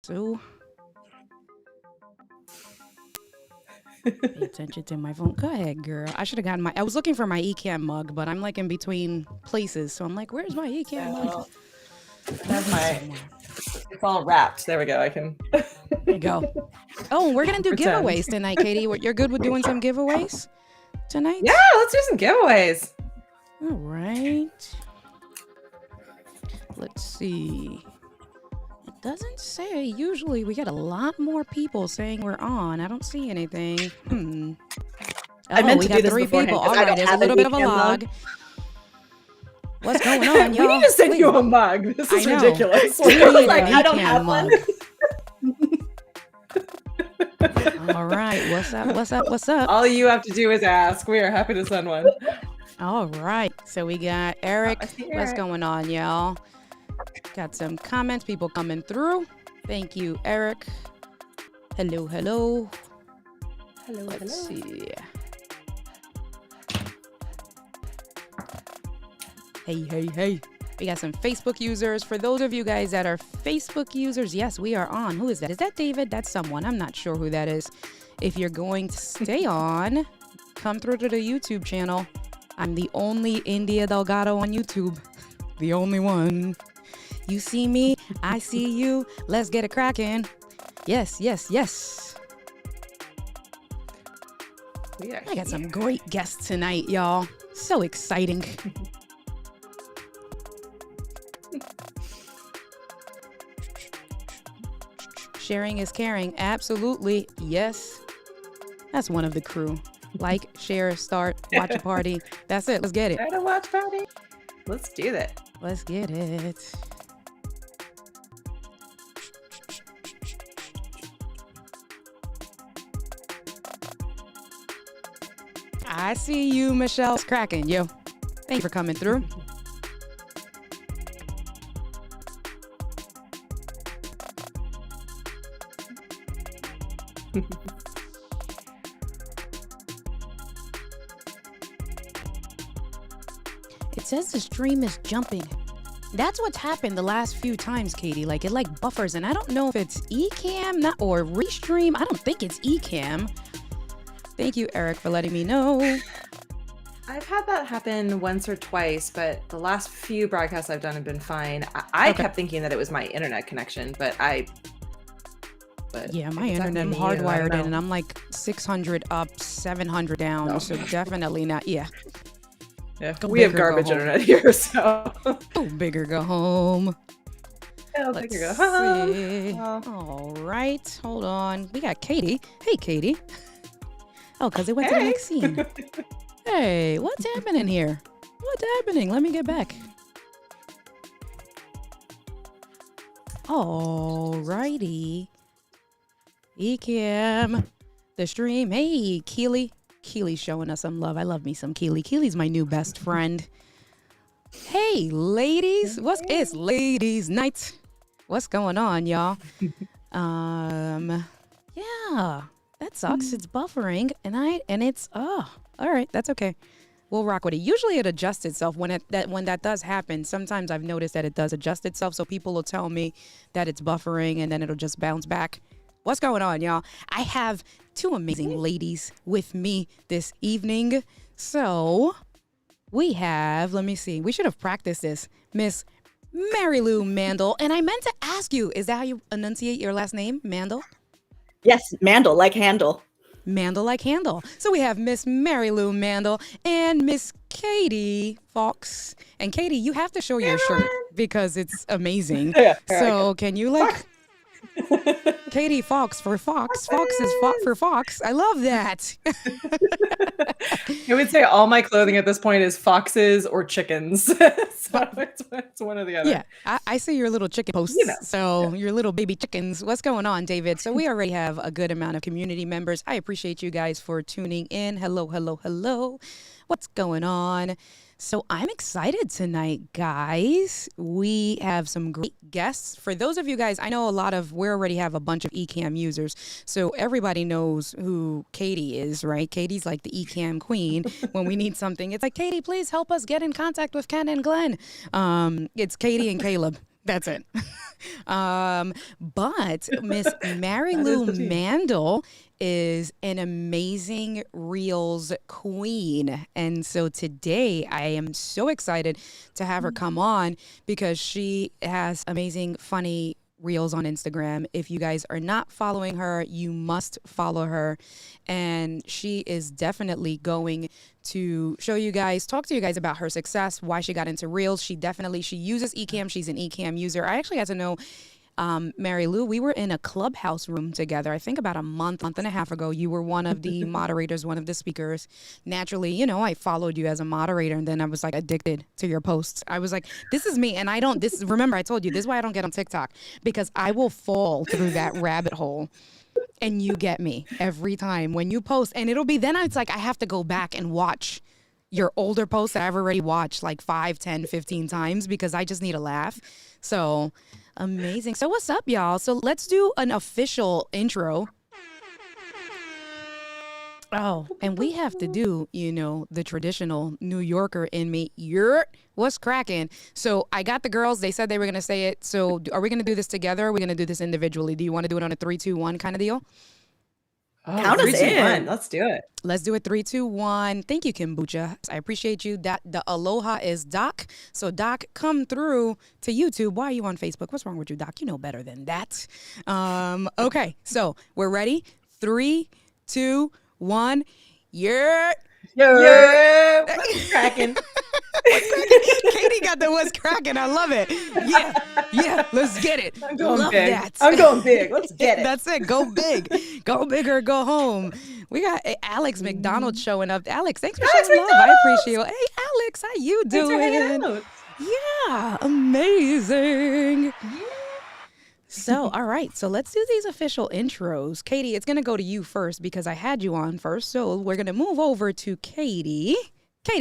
So pay attention to my phone. Go ahead, girl. I should have gotten I was looking for my Ecamm mug, but I'm like in between places. So I'm like, where's my Ecamm mug? It's all wrapped. There we go. I can. There you go. Oh, we're going to do giveaways tonight, Katie. You're good with doing some giveaways tonight? Yeah, let's do some giveaways. All right. Let's see. It doesn't say. Usually we get a lot more people saying we're on. I don't see anything. I meant to we got do this 3 people. All right, there's a little bit of a log. What's going on, y'all? We need to send you a mug. This is ridiculous. I don't have one. All right. What's up? All you have to do is ask. We are happy to send one. All right. So we got Eric. What's going on, y'all? Got some comments, people coming through. Thank you, Eric. Hello. Let's see. Hey. We got some Facebook users. For those of you guys that are Facebook users, yes, we are on. Who is that? Is that David? That's someone. I'm not sure who that is. If you're going to stay on, come through to the YouTube channel. I'm the only India Delgado on YouTube. The only one. You see me, I see you. Let's get it cracking. Yes. I got some great guests tonight, y'all. So exciting. Sharing is caring. Absolutely. Yes. That's one of the crew. Like, share, start, watch a party. That's it. Let's get it. Start a watch party. Let's do that. Let's get it. I see you, Michelle's cracking. Yo, thank you for coming through. It says the stream is jumping. That's what's happened the last few times, Katie. Like it buffers, and I don't know if it's Ecamm or Restream. I don't think it's Ecamm. Thank you, Eric, for letting me know. I've had that happen once or twice, but the last few broadcasts I've done have been fine. I kept thinking that it was my internet connection, but yeah, my internet hardwired in, and I'm like 600 up, 700 down, no. So definitely not. Yeah, we have garbage internet here, so go bigger, go home. Let's go home. All right, hold on. We got Katie. Hey, Katie. Oh, because it went to the next scene. Hey, what's happening here? What's happening? Let me get back. All righty. Ecamm, the stream. Hey, Keely. Keely's showing us some love. I love me some Keely. Keely's my new best friend. Hey, ladies. It's ladies' night. What's going on, y'all? Yeah. That sucks. It's buffering, and it's all right. That's okay. We'll rock with it. Usually it adjusts itself when that does happen. Sometimes I've noticed that it does adjust itself, so people will tell me that it's buffering, and then it'll just bounce back. What's going on, y'all? I have 2 amazing ladies with me this evening. So we have, let me see. We should have practiced this, Miss Marielou Mandl. And I meant to ask you, is that how you enunciate your last name, Mandl? Yes, Mandl, like handle. Mandl like handle. So we have Miss Marielou Mandl and Miss Katie Fawkes. And Katie, you have to show your shirt because it's amazing. So can you Katie Fawkes for Fawkes. Fawkes is for Fawkes. I love that. I would say all my clothing at this point is foxes or chickens. So it's one or the other. Yeah, I see your little chicken posts. Your little baby chickens. What's going on, David? So we already have a good amount of community members. I appreciate you guys for tuning in. Hello. What's going on? So I'm excited tonight, guys. We have some great guests. For those of you guys, I know we already have a bunch of Ecamm users. So everybody knows who Katie is, right? Katie's like the Ecamm queen. When we need something, it's like, Katie, please help us get in contact with Ken and Glenn. It's Katie and Caleb. That's it. But Miss That is Marielou the team. Mandl is an amazing Reels queen. And so today I am so excited to have her come on because she has amazing, funny Reels on Instagram. If you guys are not following her, you must follow her. And she is definitely going to show you guys, talk to you guys about her success, why she got into Reels. She uses Ecamm. She's an Ecamm user. I actually got to know Marielou. We were in a clubhouse room together, I think about a month and a half ago. You were one of the moderators, one of the speakers. Naturally, I followed you as a moderator, and then I was like addicted to your posts. I was like, this is me. And remember, I told you, this is why I don't get on TikTok, because I will fall through that rabbit hole. And you get me every time when you post. And it's like I have to go back and watch your older posts that I've already watched like 5, 10, 15 times because I just need a laugh. So amazing. So what's up, y'all? So let's do an official intro. Oh, and we have to do, the traditional New Yorker in me. What's cracking? So I got the girls. They said they were going to say it. So are we going to do this together? Or are we going to do this individually? Do you want to do it on a 3, 2, 1 kind of deal? Oh, Count us 3, 2, 1. in. Let's do it. Let's do it. 3, 2, 1. Thank you, Kombucha. I appreciate you. The aloha is Doc. So Doc, come through to YouTube. Why are you on Facebook? What's wrong with you, Doc? You know better than that. Okay, so we're ready. 3, 2, 1. Yeah. What's cracking? Katie got the what's cracking. I love it. Yeah. Let's get it. I'm going love big. that. I'm going big. Let's get it. That's it. Go big. Go big or go home. We got Alex McDonald showing up. Alex, thanks for showing love. I appreciate it. Hey, Alex, how you doing? Thanks for hanging out. Yeah, amazing. So, all right. So let's do these official intros. Katie, it's going to go to you first because I had you on first. So we're going to move over to Katie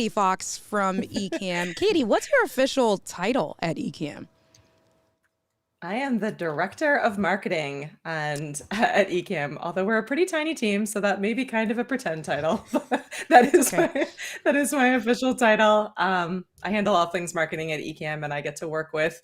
Fawkes from Ecamm. Katie, what's your official title at Ecamm? I am the director of marketing and at Ecamm, although we're a pretty tiny team, so that may be kind of a pretend title. that is my official title. I handle all things marketing at Ecamm, and I get to work with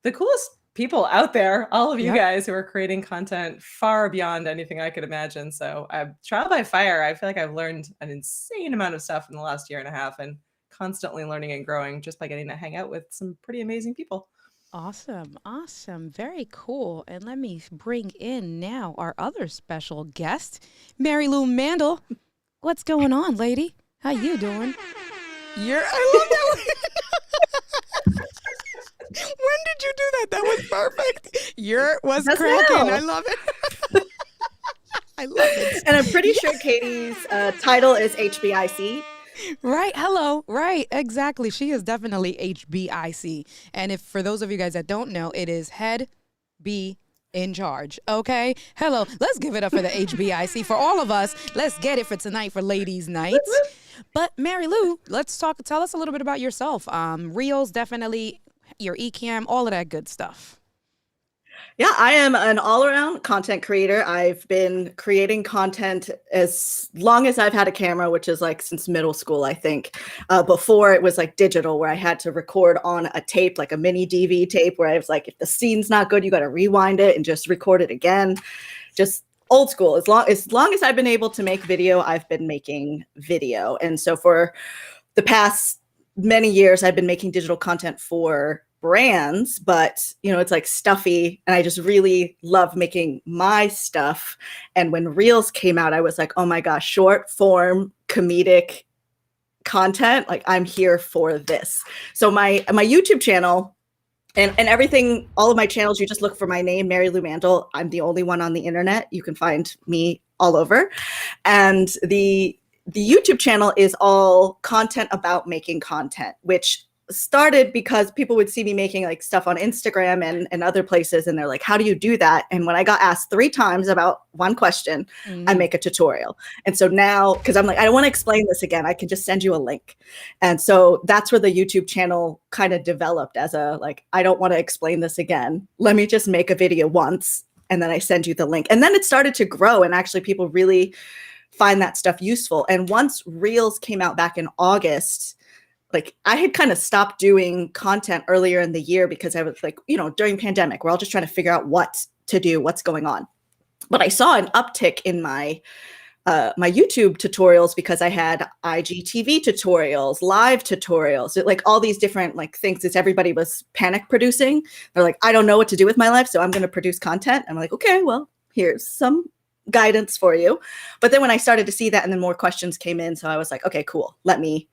the coolest people out there, all of you guys who are creating content far beyond anything I could imagine. So trial by fire. I feel like I've learned an insane amount of stuff in the last year and a half, and constantly learning and growing just by getting to hang out with some pretty amazing people. Awesome. Very cool. And let me bring in now our other special guest, Marielou Mandl. What's going on, lady? How you doing? I love that. When did you do that? That was perfect. What's cracking? I love it. I love it. And I'm pretty sure Katie's title is HBIC. Right. Hello. Right. Exactly. She is definitely HBIC. And if for those of you guys that don't know, it is head be in charge. Okay. Hello. Let's give it up for the HBIC for all of us. Let's get it for tonight for ladies' night. But Marielou, tell us a little bit about yourself. Reels, definitely your Ecamm, all of that good stuff. Yeah, I am an all-around content creator. I've been creating content as long as I've had a camera, which is like since middle school, I think. Before it was like digital, where I had to record on a tape, like a mini DV tape, where I was like, if the scene's not good, you got to rewind it and just record it again. Just old school. As long as I've been able to make video, I've been making video. And so for the past many years, I've been making digital content for brands, but it's like stuffy, and I just really love making my stuff. And when Reels came out, I was like, oh my gosh, short form comedic content, like I'm here for this. So my YouTube channel and everything, all of my channels, you just look for my name, Marielou Mandl. I'm the only one on the internet. You can find me all over. And the YouTube channel is all content about making content, which started because people would see me making like stuff on Instagram and other places, and they're like, how do you do that? And when I got asked 3 times about one question, I make a tutorial. And so now, because I'm like, I don't want to explain this again, I can just send you a link. And so that's where the YouTube channel kind of developed as I don't want to explain this again. Let me just make a video once, and then I send you the link. And then it started to grow, and actually people really find that stuff useful. And once Reels came out back in August, like I had kind of stopped doing content earlier in the year because I was like, during pandemic, we're all just trying to figure out what to do, what's going on. But I saw an uptick in my my YouTube tutorials because I had IGTV tutorials, live tutorials, like all these different like things that everybody was panic producing. They're like, I don't know what to do with my life, so I'm going to produce content. I'm like, okay, well, here's some guidance for you. But then when I started to see that and then more questions came in, so I was like, okay, cool. Let me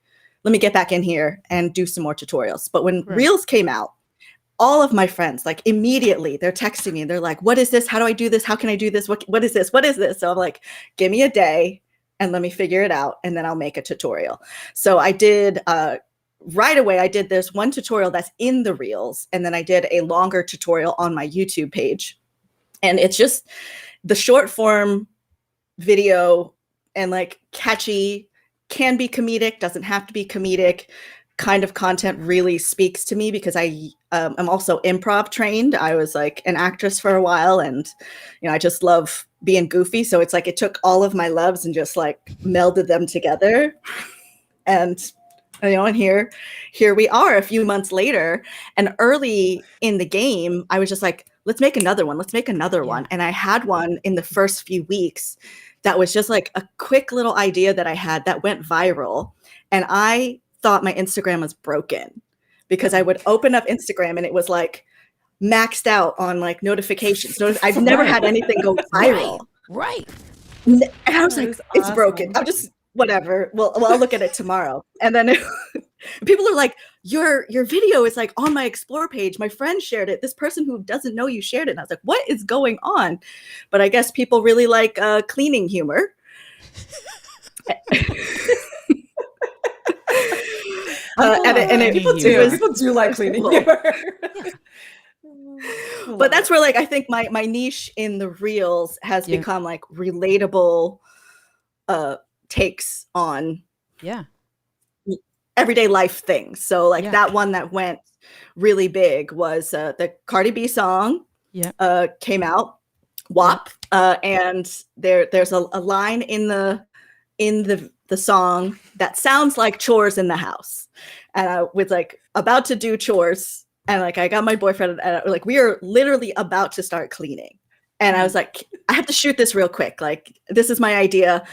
get back in here and do some more tutorials. But when Reels came out, all of my friends, like immediately they're texting me. They're like, what is this? How do I do this? How can I do this? What is this? What is this? So I'm like, give me a day and let me figure it out. And then I'll make a tutorial. So I did, right away, I did this one tutorial that's in the Reels. And then I did a longer tutorial on my YouTube page. And it's just the short form video and like catchy, can be comedic, doesn't have to be comedic kind of content really speaks to me because I'm also improv trained. I was like an actress for a while and, I just love being goofy. So it's like, it took all of my loves and just like melded them together. And, and here we are a few months later, and early in the game, I was just like, let's make another one. Let's make another one. And I had one in the first few weeks that was just like a quick little idea that I had that went viral. And I thought my Instagram was broken because I would open up Instagram and it was like maxed out on like notifications. I've never had anything go viral. Right. And I was like, it's broken. I'll just, whatever. Well, I'll look at it tomorrow. And then people are like, your video is like on my explore page. My friend shared it. This person who doesn't know you shared it. And I was like, what is going on? But I guess people really like cleaning humor. People do like cleaning humor. But that's where like I think my niche in the Reels has become like relatable takes on everyday life things. So like that one that went really big was the Cardi B song came out, WAP, and there's a line in the song that sounds like chores in the house. And I was like about to do chores, and like I got my boyfriend and like we are literally about to start cleaning. And I was like, I have to shoot this real quick. Like, this is my idea.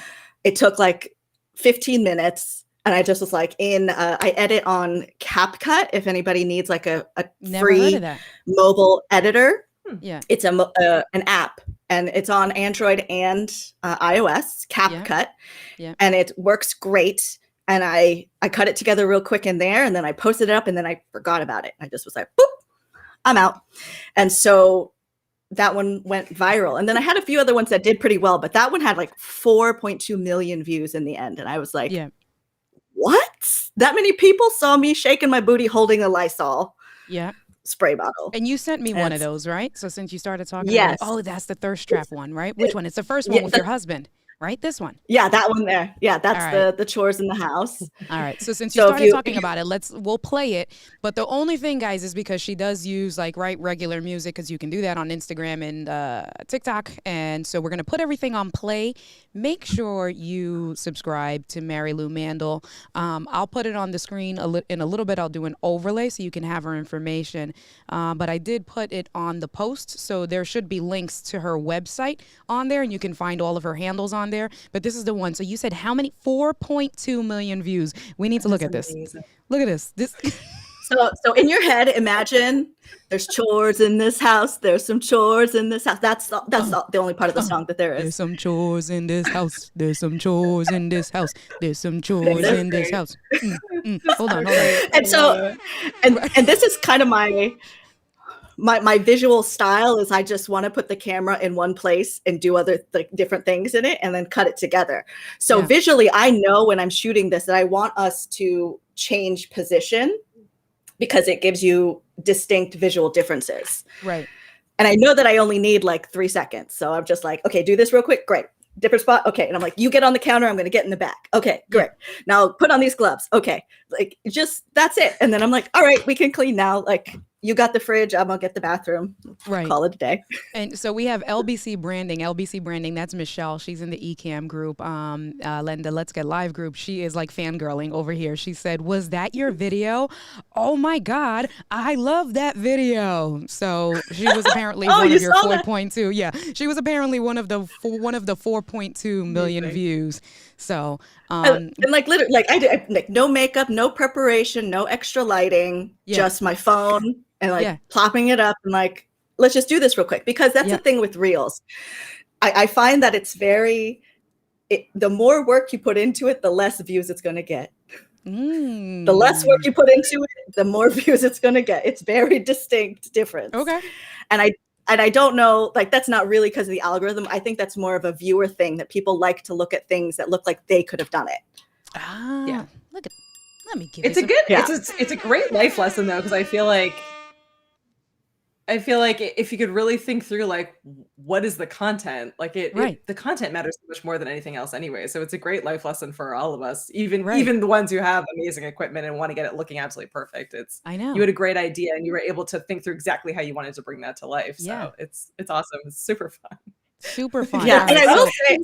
It took like 15 minutes. And I just was like I edit on CapCut if anybody needs like a free mobile editor. Yeah. It's an app, and it's on Android and iOS, CapCut. Yeah. And it works great. And I cut it together real quick in there, and then I posted it up, and then I forgot about it. I just was like, boop, I'm out. And so that one went viral. And then I had a few other ones that did pretty well, but that one had like 4.2 million views in the end. And I was like, what? That many people saw me shaking my booty holding a Lysol spray bottle. And you sent me one of those, right? So since you started talking about, oh, that's the thirst trap one, right? Which one? It's the first one with your husband, right? This one. Yeah, that one there. Yeah, that's the chores in the house. All right. So since you started talking about it, we'll play it. But the only thing, guys, is because she does use like regular music, because you can do that on Instagram and TikTok. And so we're going to put everything on play. Make sure you subscribe to Marielou Mandl. I'll put it on the screen in a little bit. I'll do an overlay so you can have her information. But I did put it on the post. So there should be links to her website on there, and you can find all of her handles on there. But this is the one. So you said how many? 4.2 million views. We need to look at this. Amazing. Look at this. So in your head, imagine there's chores in this house. There's some chores in this house. That's the only part of the song that there is. There's some chores in this house. There's some chores in this house. There's some chores in this house. Hold on. And so, and this is kind of my visual style is I just want to put the camera in one place and do other different things in it and then cut it together. So visually, I know when I'm shooting this that I want us to change position because it gives you distinct visual differences. Right. And I know that I only need like 3 seconds. So I'm just like, okay, do this real quick. Great. Different spot. Okay. And I'm like, you get on the counter. I'm going to get in the back. Okay, great. Now put on these gloves. Okay. Like just, that's it. And then I'm like, all right, we can clean now. Like, you got the fridge, I'm gonna get the bathroom. Right. Call it a day. And so we have LBC branding. LBC branding, that's Michelle. She's in the Ecamm group, the Let's Get Live group. She is like fangirling over here. She said, "Was that your video? Oh my God, I love that video." So she was apparently one of your 4.2. Yeah, she was apparently one of the 4.2 million views. So and like literally, like I did like no makeup, no preparation, no extra lighting, just my phone and like plopping it up and like, let's just do this real quick, because that's the thing with reels. I find that it's the more work you put into it, the less views it's going to get. The less work you put into it, the more views it's going to get. It's very distinct difference. Okay. And I don't know, like that's not really because of the algorithm. I think that's more of a viewer thing, that people like to look at things that look like they could have done it. Yeah. Let me give it's a good it's a great life lesson though, because I feel like if you could really think through like what is the content, like the content matters so much more than anything else anyway. So it's a great life lesson for all of us, even the ones who have amazing equipment and want to get it looking absolutely perfect. I know you had a great idea and you were able to think through exactly how you wanted to bring that to life. So it's awesome. It's super fun. Super fun. Yeah, and I will say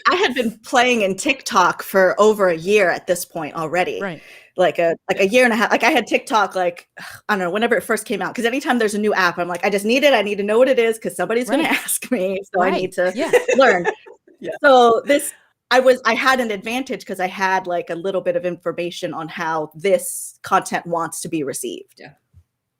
I had been playing in TikTok for over a year at this point already. Right. Like a year and a half. Like I had TikTok like, I don't know, whenever it first came out. Because anytime there's a new app, I'm like, I just need it. I need to know what it is because somebody's going to ask me. So I need to learn. So I had an advantage because I had like a little bit of information on how this content wants to be received. Yeah.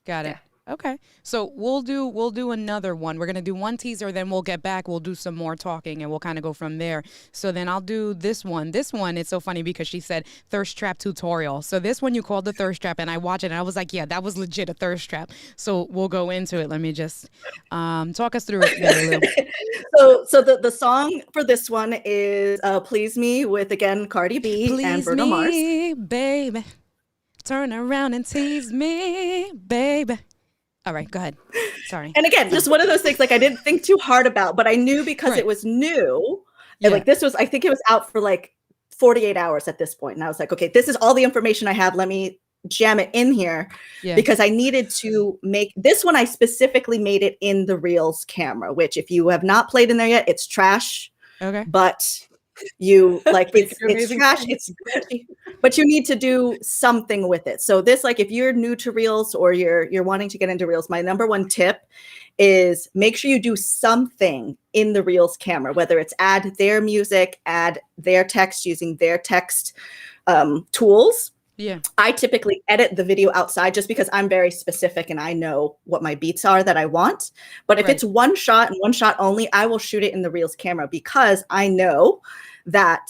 Got it. Okay. So we'll do another one. We're going to do one teaser, then we'll get back. We'll do some more talking and we'll kind of go from there. So then I'll do this one. This one, it's so funny because she said thirst trap tutorial. So this one you called the thirst trap and I watched it and I was like, yeah, that was legit a thirst trap. So we'll go into it. Let me just talk us through it, Marielou. So the song for this one is Please Me with, again, Cardi B and Bruno Mars. Please me, baby. Turn around and tease me, baby. All right, go ahead. Sorry. And again, just one of those things like I didn't think too hard about, but I knew because it was new. And like this was, I think it was out for like 48 hours at this point. And I was like, okay, this is all the information I have. Let me jam it in here because I needed to make this one. I specifically made it in the Reels camera, which if you have not played in there yet, it's trash. Okay. But you like it's trash, it's but you need to do something with it. So this, like if you're new to Reels or you're wanting to get into Reels, my number one tip is make sure you do something in the Reels camera, whether it's add their music, add their text using their text tools. Yeah. I typically edit the video outside just because I'm very specific and I know what my beats are that I want. But if it's one shot and one shot only, I will shoot it in the Reels camera because I know that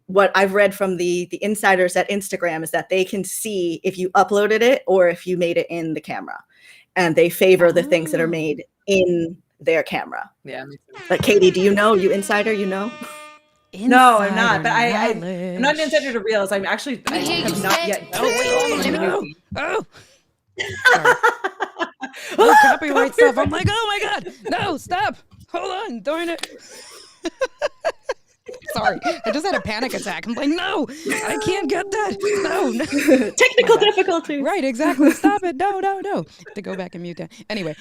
what I've read from the insiders at Instagram is that they can see if you uploaded it or if you made it in the camera. And they favor the things that are made in their camera. Yeah. But Katie, do you know? You insider, you know? No, I'm not. But I'm not an insider to Reels. I have not yet. Oh. Oh, copyright stuff. I'm like, oh my God. No, stop. Hold on. Darn it. Sorry. I just had a panic attack. I'm like, no, I can't get that. No. Technical difficulties. Right, exactly. Stop it. No. To go back and mute that. Anyway,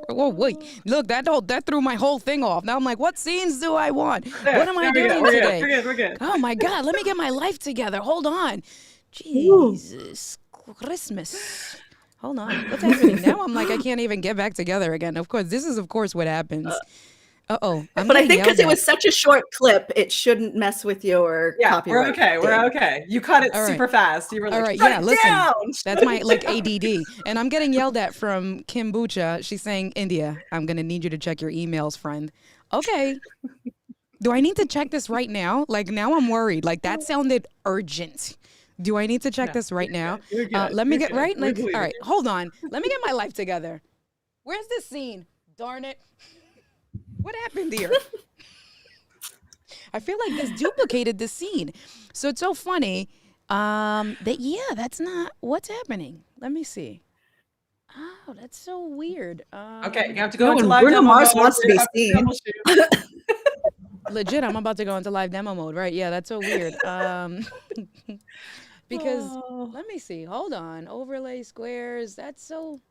whoa, wait. Look, that threw my whole thing off. Now I'm like, what scenes do I want? What am I doing today? We're good. Oh my God, let me get my life together. Hold on. Jesus Christmas. Hold on. What's happening now? I'm like, I can't even get back together again. Of course, this is what happens. Uh-oh. But I think because it was such a short clip, it shouldn't mess with your copyright. We're okay. You cut it super fast. You were like, listen. That's my ADD. And I'm getting yelled at from Kim Bucha. She's saying, India, I'm going to need you to check your emails, friend. Okay. Do I need to check this right now? Like, now I'm worried. Like, that sounded urgent. Do I need to check this right now? Let me get right. Like, all right, hold on. Let me get my life together. Where's this scene? Darn it. What happened here? I feel like this duplicated the scene. So it's so funny that's not what's happening. Let me see. Oh, that's so weird. Okay, you have to go into live Bruno demo Mars mode. wants to be seen. Legit, I'm about to go into live demo mode, right? Yeah, that's so weird. because Oh. let me see. Hold on. Overlay squares. That's so.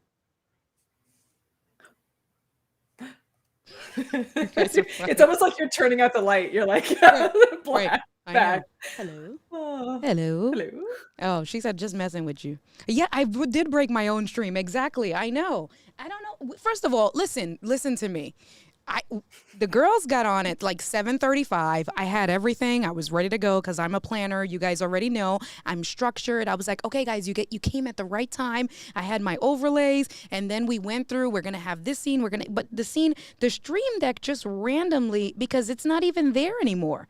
You guys are funny. It's almost like you're turning out the light. You're like Right. black I know. back. Hello. Oh, Hello. hello. Oh, she said just messing with you. Yeah, did break my own stream. Exactly. I know. I don't know. First of all, listen to me. The girls got on at like 7:35. I had everything. I was ready to go because I'm a planner. You guys already know I'm structured. I was like, okay, guys, you came at the right time. I had my overlays, and then we went through. We're gonna have this scene. But the stream deck just randomly, because it's not even there anymore.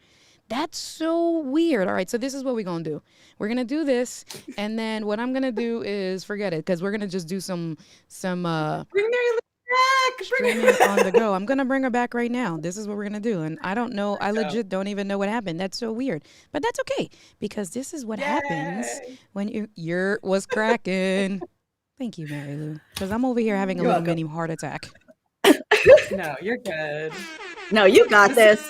That's so weird. All right, so this is what we're gonna do. We're gonna do this, and then what I'm gonna do is forget it, because we're gonna just do some Bring Marielou back. streaming on the go. I'm gonna bring her back right now. This is what we're gonna do, and I don't know. I legit don't even know what happened. That's so weird, but that's okay, because this is what happens when your was cracking. Thank you, Marielou, because I'm over here having a little mini heart attack. No, you're good. No, you got this.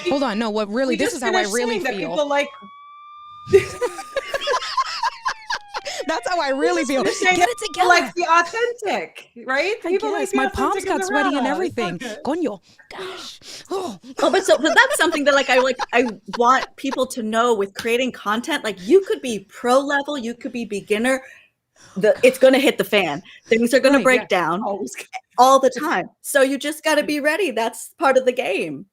Hold on, no, what really? We This just is how I finished really saying that feel. people like. That's how I really feel. Get saying it together. Like the authentic, right? I People guess like the my palms authentic in got the sweaty and raw. everything. It's okay. Coño, gosh. Oh. Oh, but that's something that I want people to know with creating content. Like, you could be pro level, you could be beginner. It's going to hit the fan. Things are going to break down all the time. So you just got to be ready. That's part of the game.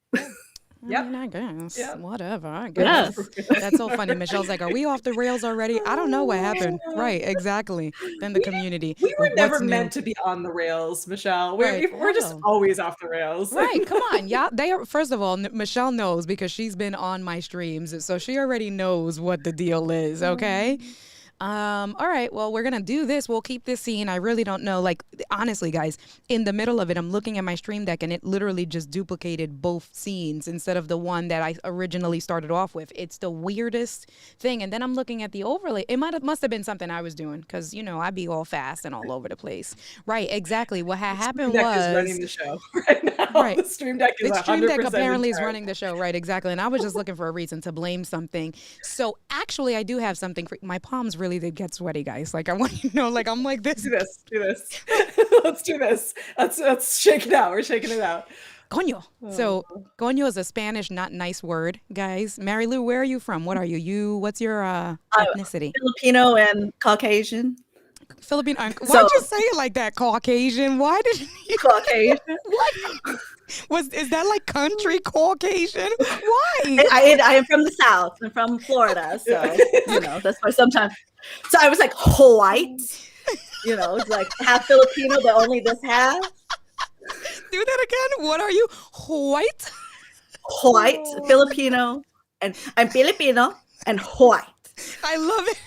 I mean, I guess. Yep. Whatever. I guess. That's so funny. Michelle's like, are we off the rails already? I don't know what happened. Right, exactly. Then the community. We were What's never new? meant to be on the rails, Michelle. Right. We're just always off the rails. Right, come on. Yeah, they are. First of all, Michelle knows because she's been on my streams, so she already knows what the deal is, okay? All right, well, we're gonna do this. We'll keep this scene. I really don't know. Like, honestly, guys, in the middle of it, I'm looking at my stream deck and it literally just duplicated both scenes instead of the one that I originally started off with. It's the weirdest thing. And then I'm looking at the overlay. It must have been something I was doing, because, you know, I be all fast and all over the place. Right, exactly. What had happened was is running the show right now. Right. The stream deck is 100% the stream deck apparently in is charge. running the show. Right, exactly. And I was just looking for a reason to blame something. So actually, I do have something for my palms. Really did get sweaty, guys. Like, I want you to know, like, I'm like this. Do this. Let's do this. Let's shake it out. We're shaking it out. Coño. So coño is a Spanish not nice word, guys. Marielou, where are you from? What are you? What's your ethnicity? Filipino and Caucasian. Filipino. Why'd you say it like that? Caucasian. Why did you? Caucasian. What? Is that like country Caucasian? Why? I am from the South. I'm from Florida, so you know that's why sometimes. So I was like white. You know, it's like half Filipino, but only this half. Do that again. What are you? White? White, Filipino, and I'm Filipino and white. I love it.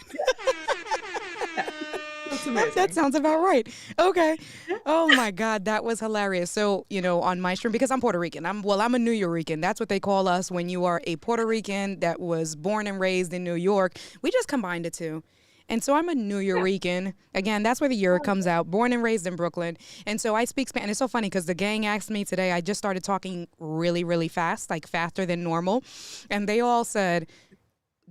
That's amazing. That sounds about right. Okay. Oh my God, that was hilarious. So, you know, on my stream, because I'm Puerto Rican, I'm a New Yorican. That's what they call us when you are a Puerto Rican that was born and raised in New York. We just combined the two. And so I'm a New Yorican. Again, that's where the Euro comes out. Born and raised in Brooklyn. And so I speak Spanish. It's so funny because the gang asked me today, I just started talking really, really fast, like faster than normal. And they all said,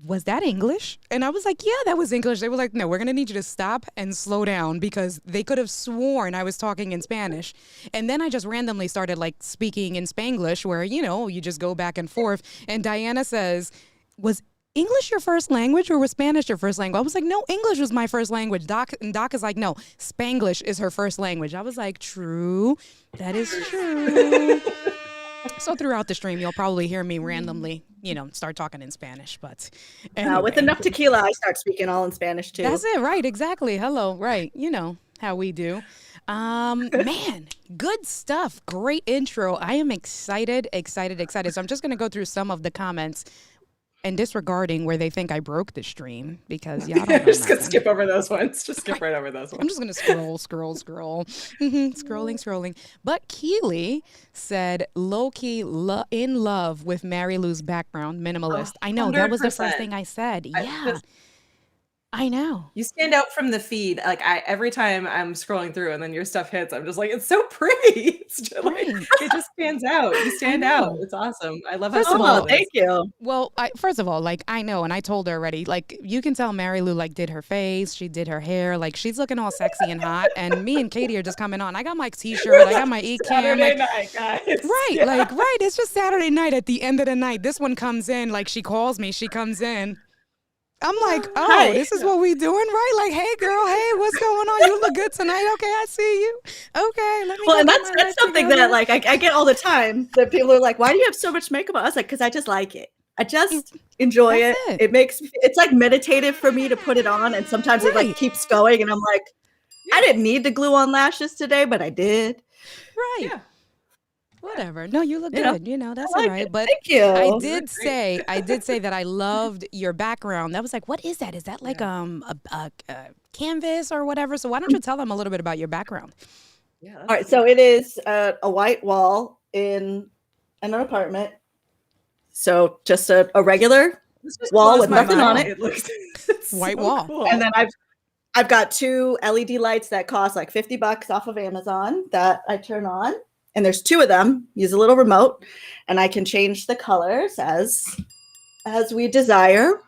was that English? And I was like, yeah, that was English. They were like, no, we're going to need you to stop and slow down, because they could have sworn I was talking in Spanish. And then I just randomly started like speaking in Spanglish, where, you know, you just go back and forth. And Diana says, was English your first language or was Spanish your first language? I was like, no, English was my first language. Doc is like, no, Spanglish is her first language. I was like, true. That is true. So throughout the stream, you'll probably hear me randomly, you know, start talking in Spanish. But anyway. With enough tequila, I start speaking all in Spanish too. That's it, right? Exactly. Hello, right? You know how we do. Man, good stuff. Great intro. I am excited. So I'm just gonna go through some of the comments and disregarding where they think I broke the stream, because y'all don't know just gonna nothing. skip over those ones. Just skip right over those ones. I'm just going to scroll. Scrolling. But Keely said, low-key in love with Marilou's background, minimalist. I know, that was the first 100%. thing I said. Yeah. I know. You stand out from the feed. Like every time I'm scrolling through and then your stuff hits, I'm just like, it's so pretty. It's just like, Right. it just stands out. You stand out. know. It's awesome. I love how First of simple all, Oh, it is. thank you. Well, first of all, like I know, and I told her already. Like you can tell Marielou like did her face, she did her hair, like she's looking all sexy and hot. And me and Katie are just coming on. I got my T-shirt, I got my Ecamm, Saturday like night, guys. right, Yeah. like right. It's just Saturday night. At the end of the night, this one comes in. Like she calls me, she comes in. I'm like, oh, Hi. this is what we doing, right? Like, hey, girl, hey, what's going on? You look good tonight. Okay, I see you. Okay, let me. Well, go and get that's my life something together. that like I get all the time that people are like, why do you have so much makeup on? I was like, because I just like it. I just enjoy it. That's it. It makes it's like meditative for me to put it on, and sometimes it like Right. keeps going, and I'm like, I didn't need to glue on lashes today, but I did. Right. Yeah. Whatever. No, you look You know, good. You know, that's I all like right. it. But Thank you. I did say that I loved your background. That was like, what is that? Is that like a canvas or whatever? So why don't you tell them a little bit about your background? Yeah. All right, so it is a white wall in an apartment. So just a regular This just wall blows with my nothing on mind. it. It looks it's White so wall. cool. And then I've got 2 LED lights that cost like $50 off of Amazon that I turn on. And there's 2 of them. Use a little remote, and I can change the colors as we desire.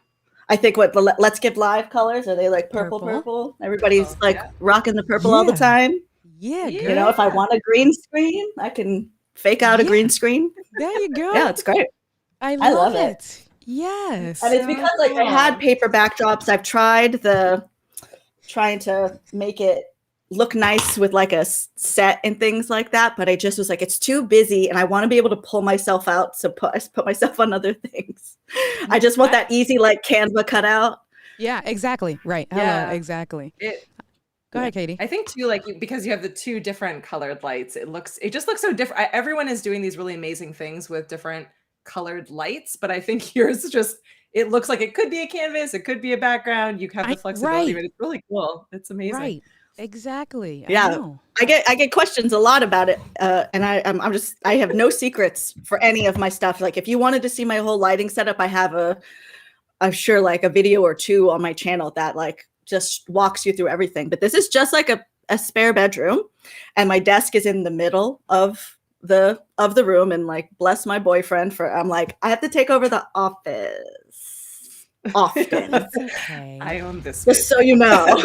I think what the Let's Give Live colors are they like purple? Everybody's like rocking the purple all the Yeah. time. Yeah, Yeah. girl. You know, if I want a green screen, I can fake out a Yeah. green screen. There you go. Yeah, it's great. I love love it. it. Yes. And it's because like I had paper backdrops. I've tried trying to make it look nice with like a set and things like that, but I just was like, it's too busy, and I want to be able to pull myself out to put myself on other things. I just want that easy like Canva cutout. Yeah, exactly. Right. Hello, Yeah. exactly. Go ahead, Katie. I think too, like because you have the 2 different colored lights, it just looks so different. Everyone is doing these really amazing things with different colored lights, but I think yours just it looks like it could be a canvas, it could be a background. You have the flexibility, but it's really cool. It's amazing. Right. Exactly. Yeah. I know. I get questions a lot about it, and I have no secrets for any of my stuff. Like if you wanted to see my whole lighting setup, I have I'm sure like a video or 2 on my channel that like just walks you through everything. But this is just like a spare bedroom, and my desk is in the middle of the room, and like bless my boyfriend for I'm like I have to take over the office often. That's okay. I own this. Just so you know.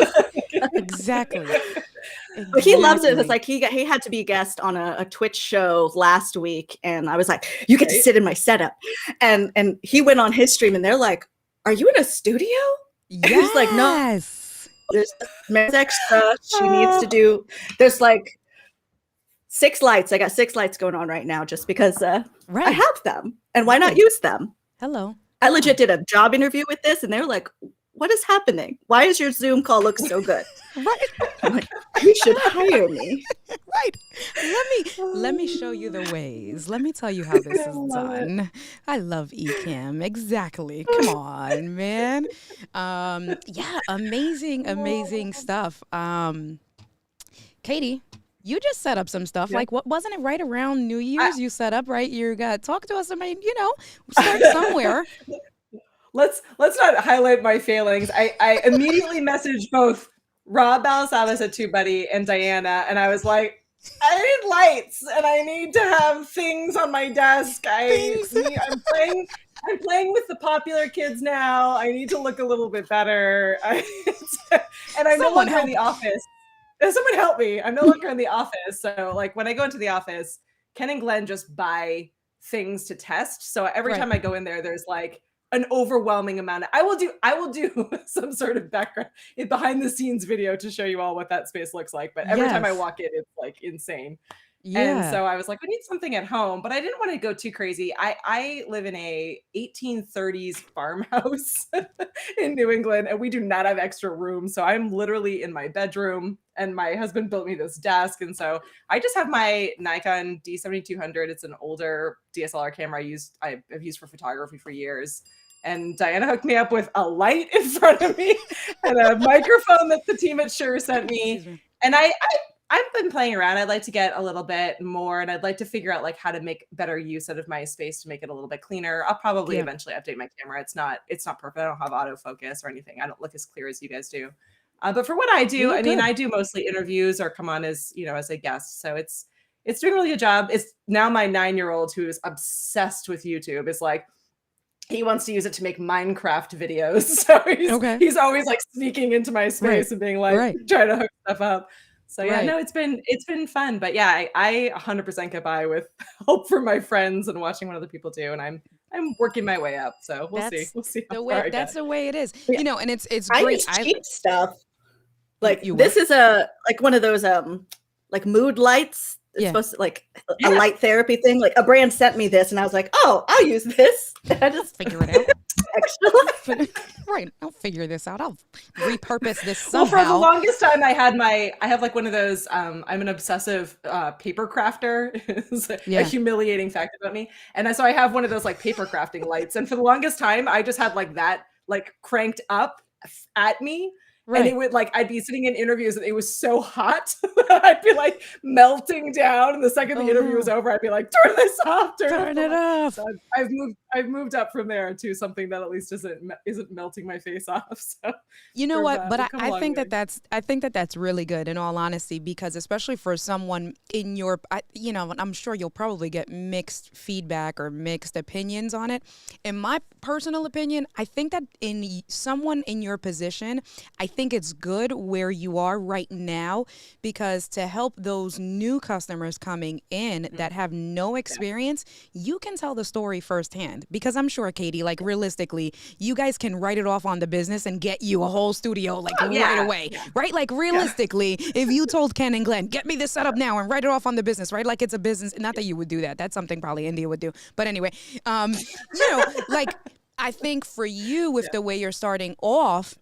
Exactly. But he loves it. It's Exactly. like he had to be a guest on a Twitch show last week, and I was like, "You get to sit in my setup," and he went on his stream, and they're like, "Are you in a studio?" Yes. He's like, "No, there's extra. She needs to do. There's like 6 lights. I got 6 lights going on right now, just because I Right. have them, and why not use them?" Hello. I legit did a job interview with this, and they were like, "What is happening? Why does your Zoom call look so good?" Right. I'm like, "You should hire me." Right. Let me show you the ways. Let me tell you how this is done. I love Ecamm. Exactly. Come on, man. Yeah, amazing stuff. Katie, you just set up some stuff. Yeah. Like, what wasn't it right around New Year's? You set up, right? You got talk to us. I mean, start somewhere. Let's not highlight my failings. I immediately messaged both Rob Balasabas at TubeBuddy and Diana, and I was like, I need lights, and I need to have things on my desk. I'm playing with the popular kids now. I need to look a little bit better. And I'm no longer in the office. Someone help me. I'm no longer in the office. So like when I go into the office, Ken and Glenn just buy things to test. So every time I go in there, there's like an overwhelming amount I will do some sort of background behind the scenes video to show you all what that space looks like. But every time I walk in, it's like insane. Yeah. And so I was like, I need something at home, but I didn't want to go too crazy. I live in a 1830s farmhouse in New England, and we do not have extra room. So I'm literally in my bedroom, and my husband built me this desk. And so I just have my Nikon D7200. It's an older DSLR camera I've used for photography for years. And Diana hooked me up with a light in front of me and a microphone that the team at Shure sent me. And I I've been playing around. I'd like to get a little bit more, and I'd like to figure out like how to make better use out of my space to make it a little bit cleaner. I'll probably eventually update my camera. It's not perfect. I don't have autofocus or anything. I don't look as clear as you guys do. But for what I do, I mean, I do mostly interviews or come on as, as a guest. So it's doing a really good job. It's now my 9-year-old who is obsessed with YouTube is like, he wants to use it to make Minecraft videos. So he's always like sneaking into my space and being like, trying to hook stuff up. So yeah, no, it's been fun. But yeah, I 100% get by with help from my friends and watching what other people do. And I'm working my way up. So we'll see. We'll see how far I that's get. the way it is. And it's great. I use cheap stuff. Like this is like one of those like mood lights. It's supposed to like a light therapy thing. Like a brand sent me this and I was like, oh, I'll use this. I just figure it out. Extra. Right. I'll figure this out. I'll repurpose this somehow. Well, for the longest time I have like one of those, I'm an obsessive paper crafter. It's a humiliating fact about me. And so I have one of those like paper crafting lights. And for the longest time, I just had like that like cranked up at me. Right. And it would like, I'd be sitting in interviews and it was so hot that I'd be like melting down. And the second the interview was over, I'd be like, turn this off, turn it off. So I've moved up from there to something that at least isn't melting my face off. So you know what? But I think that's really good in all honesty, because especially for someone in your, I'm sure you'll probably get mixed feedback or mixed opinions on it. In my personal opinion, I think that in someone in your position, I think it's good where you are right now, because to help those new customers coming in that have no experience, you can tell the story firsthand. Because I'm sure, Katie, like realistically, you guys can write it off on the business and get you a whole studio like right away, right? Like realistically, if you told Ken and Glenn, get me this set up now and write it off on the business, right? Like it's a business. Not that you would do that. That's something probably India would do. But anyway, like I think for you with the way you're starting off,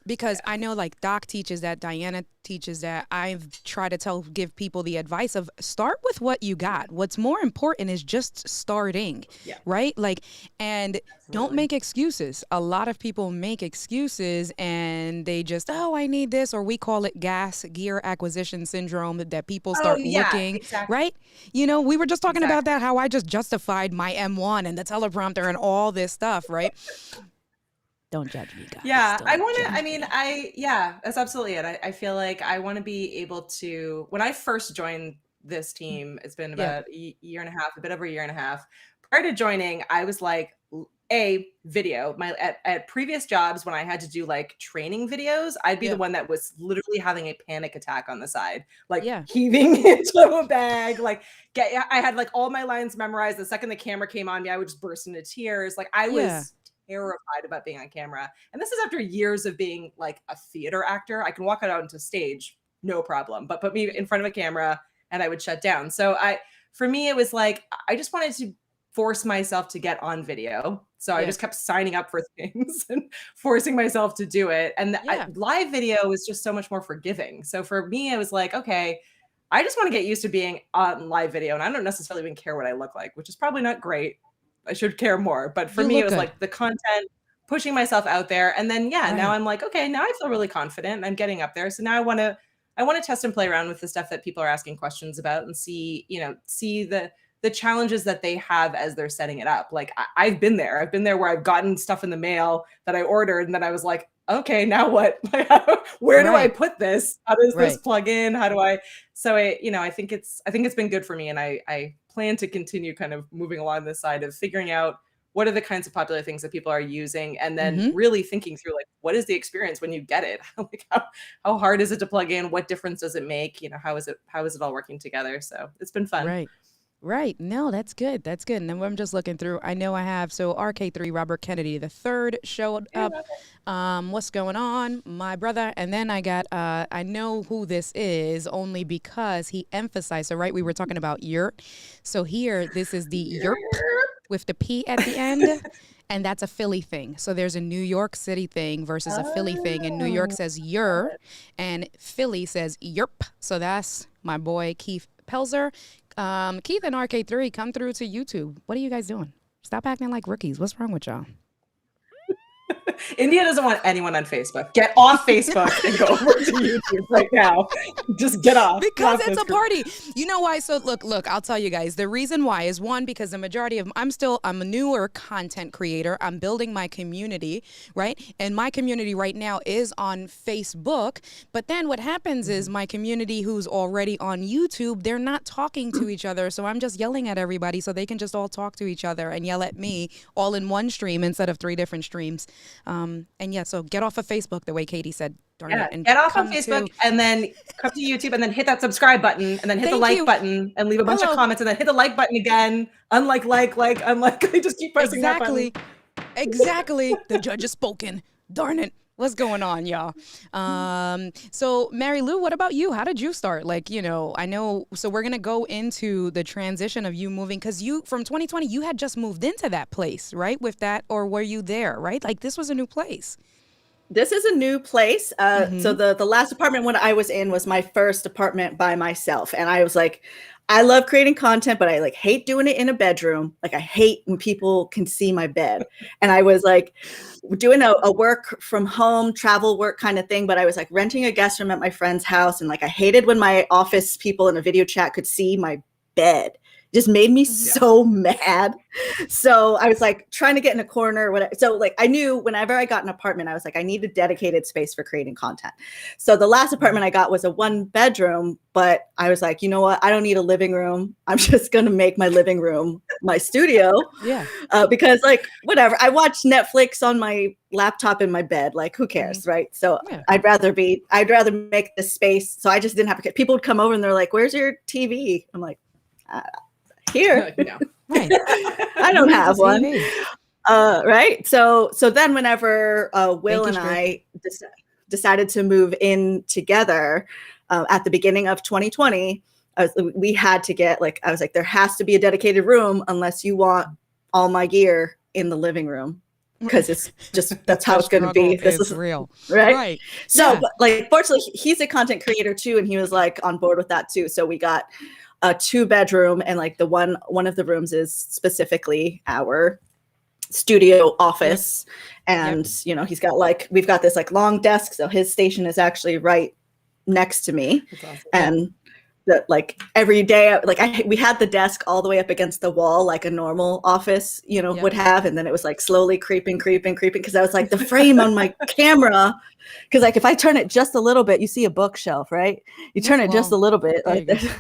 because I know like Doc teaches that, Diana teaches that, I've tried to give people the advice of start with what you got. What's more important is just starting, right? Like, and don't make excuses. A lot of people make excuses and they just, I need this, or we call it gear acquisition syndrome, that people start looking, right? We were just talking about that, how I just justified my M1 and the teleprompter and all this stuff, right? Don't judge me, guys. Yeah, that's absolutely it. I feel like I want to be able to, when I first joined this team, it's been about a year and a half, a bit over a year and a half. Prior to joining, I was like, video. At previous jobs, when I had to do like training videos, I'd be the one that was literally having a panic attack on the side, like heaving into a bag. Like I had like all my lines memorized. The second the camera came on me, I would just burst into tears. Like I was terrified about being on camera. And this is after years of being like a theater actor. I can walk out into stage, no problem, but put me in front of a camera and I would shut down. So for me, it was like, I just wanted to force myself to get on video. So I just kept signing up for things and forcing myself to do it. And live video is just so much more forgiving. So for me, it was like, okay, I just want to get used to being on live video. And I don't necessarily even care what I look like, which is probably not great. I should care more. But for me, it was like the content, pushing myself out there. And then, now I'm like, okay, now I feel really confident. I'm getting up there. So now I want to test and play around with the stuff that people are asking questions about and see the challenges that they have as they're setting it up. Like I've been there. I've been there where I've gotten stuff in the mail that I ordered. And then I was like, okay, now what? Where do I put this? How does this plug in? How do I? So I think it's been good for me. And I plan to continue kind of moving along this side of figuring out what are the kinds of popular things that people are using, and then really thinking through like, what is the experience when you get it? Like how hard is it to plug in? What difference does it make? How is it all working together? So it's been fun. Right. No, that's good. That's good. And then I'm just looking through. I know I have, so RK3, Robert Kennedy the third showed up. What's going on? My brother. And then I got, I know who this is only because he emphasized, so right, we were talking about yurt. So here, this is the yurt with the P at the end. And that's a Philly thing. So there's a New York City thing versus a Philly thing. And New York says yer and Philly says yerp. So that's my boy, Keith Pelzer. Keith and RK3, come through to YouTube. What are you guys doing? Stop acting like rookies. What's wrong with y'all? India doesn't want anyone on Facebook. Get off Facebook and go over to YouTube right now. Just get off. Because it's a party. You know why? So look, I'll tell you guys. The reason why is one, because the majority of I'm a newer content creator. I'm building my community, right? And my community right now is on Facebook. But then what happens is my community who's already on YouTube, they're not talking to each other. So I'm just yelling at everybody so they can just all talk to each other and yell at me all in one stream instead of 3 different streams. And yeah, so get off of Facebook the way Katie said. Darn it. And get off of Facebook and then come to YouTube and then hit that subscribe button and then hit the like button and leave a bunch of comments and then hit the like button again. Unlike, just keep pressing that button. Exactly. The judge has spoken. Darn it. What's going on, y'all? So Marielou, what about you? How did you start? Like, you know, I know, so we're going to go into the transition of you moving, because you, from 2020, you had just moved into that place, right? With that, or were you there, right? Like, this was a new place. This is a new place. So the last apartment when I was in was my first apartment by myself. And I was like, I love creating content, but I like hate doing it in a bedroom. Like I hate when people can see my bed. And I was like doing a work from home, travel work kind of thing. But I was like renting a guest room at my friend's house. And like, I hated when my office people in a video chat could see my bed. Just made me so mad. So I was like trying to get in a corner or whatever. So like I knew whenever I got an apartment, I was like, I need a dedicated space for creating content. So the last apartment I got was a 1-bedroom, but I was like, you know what? I don't need a living room. I'm just going to make my living room my studio. Yeah. Because like, whatever, I watch Netflix on my laptop in my bed. Like, who cares? Right. So I'd rather make this space. So I just didn't have to, people would come over and they're like, where's your TV? I'm like, here. No. Right. I don't have one. Right. So then whenever Will and I decided to move in together at the beginning of 2020, we had to get I was like, there has to be a dedicated room unless you want all my gear in the living room. Because it's just, that's how it's going to be. This is real. Right. So but, like, fortunately, he's a content creator too. And he was like on board with that too. So we got a 2-bedroom, and like one of the rooms is specifically our studio office. And you know, he's got we've got this long desk, so his station is actually right next to me. That's awesome. And that every day we had the desk all the way up against the wall like a normal office would have, and then it was slowly creeping because I was like, the frame on my camera, because if I turn it just a little bit, you see a bookshelf, right? You turn it just a little bit,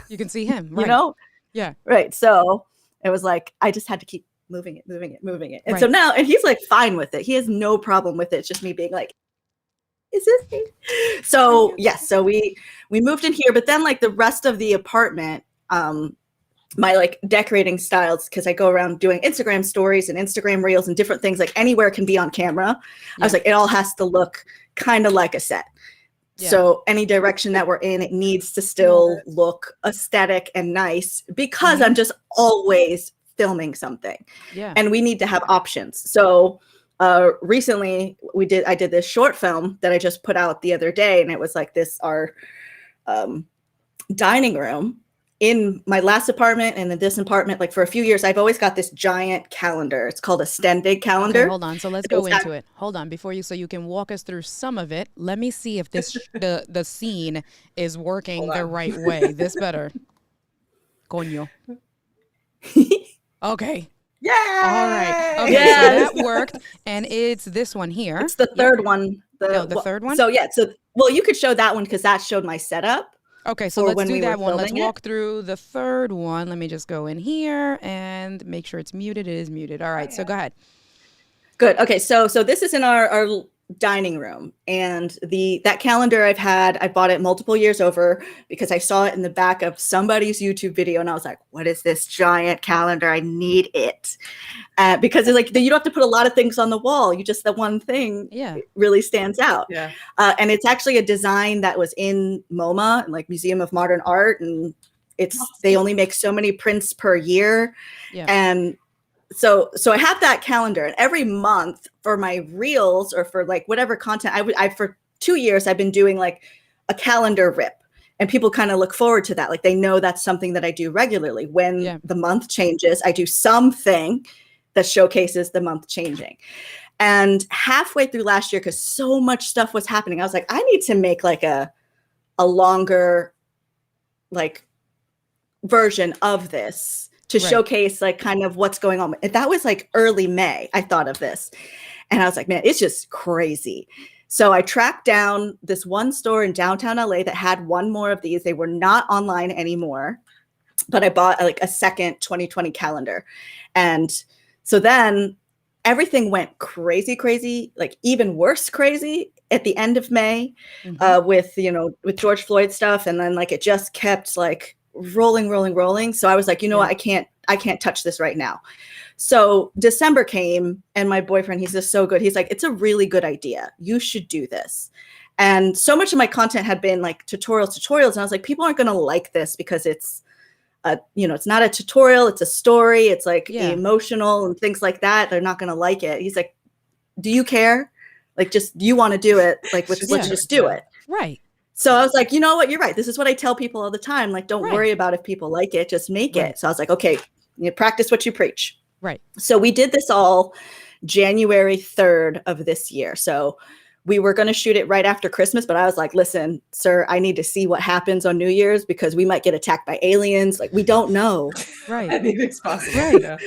you can see him, right? Right. So it was like I just had to keep moving it. And so now, and he's fine with it. He has no problem with it. It's just me being like, is this me? So yes, so we moved in here, but then the rest of the apartment, my decorating styles, because I go around doing Instagram stories and Instagram reels and different things, anywhere can be on camera. I was like, it all has to look kind of like a set. So any direction that we're in, it needs to still look aesthetic and nice, because I'm just always filming something. And we need to have options. So recently I did this short film that I just put out the other day, and it was our dining room in my last apartment and in this apartment. For a few years, I've always got this giant calendar. It's called a Stendig calendar. Okay, hold on. So let's go into it. Hold on. So you can walk us through some of it. Let me see if this the scene is working the right way. This better. Coño. Okay. Yeah. All right. Okay. Yes. So that worked, and it's this one here. It's the third one. The third one. So you could show that one because that showed my setup. Okay, so let's do that one. Let's walk through the third one. Let me just go in here and make sure it's muted. It is muted. All right. So go ahead. Good. Okay. So this is in our dining room, and that calendar I bought it multiple years over because I saw it in the back of somebody's YouTube video, and I was like, what is this giant calendar? I need it. Because it's you don't have to put a lot of things on the wall. You just, the one thing really stands out. Yeah. And it's actually a design that was in MoMA, Museum of Modern Art. And they only make so many prints per year. Yeah. And so I have that calendar, and every month for my reels or for whatever content, I for 2 years, I've been doing a calendar rip, and people kind of look forward to that. They know that's something that I do regularly. When the month changes, I do something that showcases the month changing. And halfway through last year, because so much stuff was happening, I was like, I need to make like a longer like version of this to showcase like kind of what's going on. And that was like early May, I thought of this. And I was like, man, it's just crazy. So I tracked down this one store in downtown LA that had one more of these. They were not online anymore, but I bought like a second 2020 calendar. And so then everything went crazy, like even worse crazy at the end of May with George Floyd stuff. And then like it just kept like rolling. So I was like, what, I can't touch this right now. So December came and my boyfriend, he's just so good. He's like, it's a really good idea. You should do this. And so much of my content had been like tutorials. And I was like, people aren't going to like this because it's it's not a tutorial. It's a story. It's like emotional and things like that. They're not going to like it. He's like, do you care? Like, just, do you want to do it? Like, let's just do it. Right. So I was like, you know what? You're right. This is what I tell people all the time. Like, don't worry about if people like it. Just make it. So I was like, okay, you practice what you preach. Right. So we did this all January 3rd of this year. So we were going to shoot it right after Christmas, but I was like, listen, sir, I need to see what happens on New Year's because we might get attacked by aliens. Like, we don't know. Right. Anything's possible.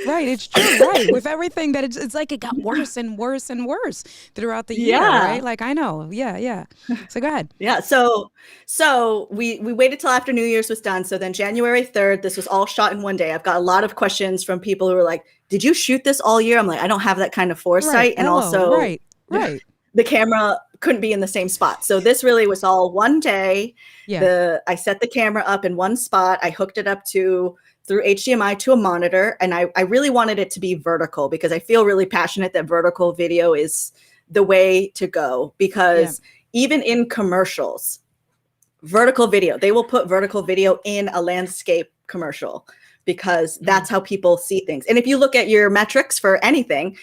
Right. It's true. Right. With everything that it's like it got worse and worse and worse throughout the year. Right. Like, I know. Yeah. So go ahead. Yeah. So we waited till after New Year's was done. So then January 3rd, this was all shot in one day. I've got a lot of questions from people who are like, did you shoot this all year? I'm like, I don't have that kind of foresight. Right. And also, right. The camera couldn't be in the same spot. So this really was all one day. Yeah. I set the camera up in one spot. I hooked it up through HDMI to a monitor. And I really wanted it to be vertical because I feel really passionate that vertical video is the way to go because even in commercials, vertical video, they will put vertical video in a landscape commercial because that's how people see things. And if you look at your metrics for anything,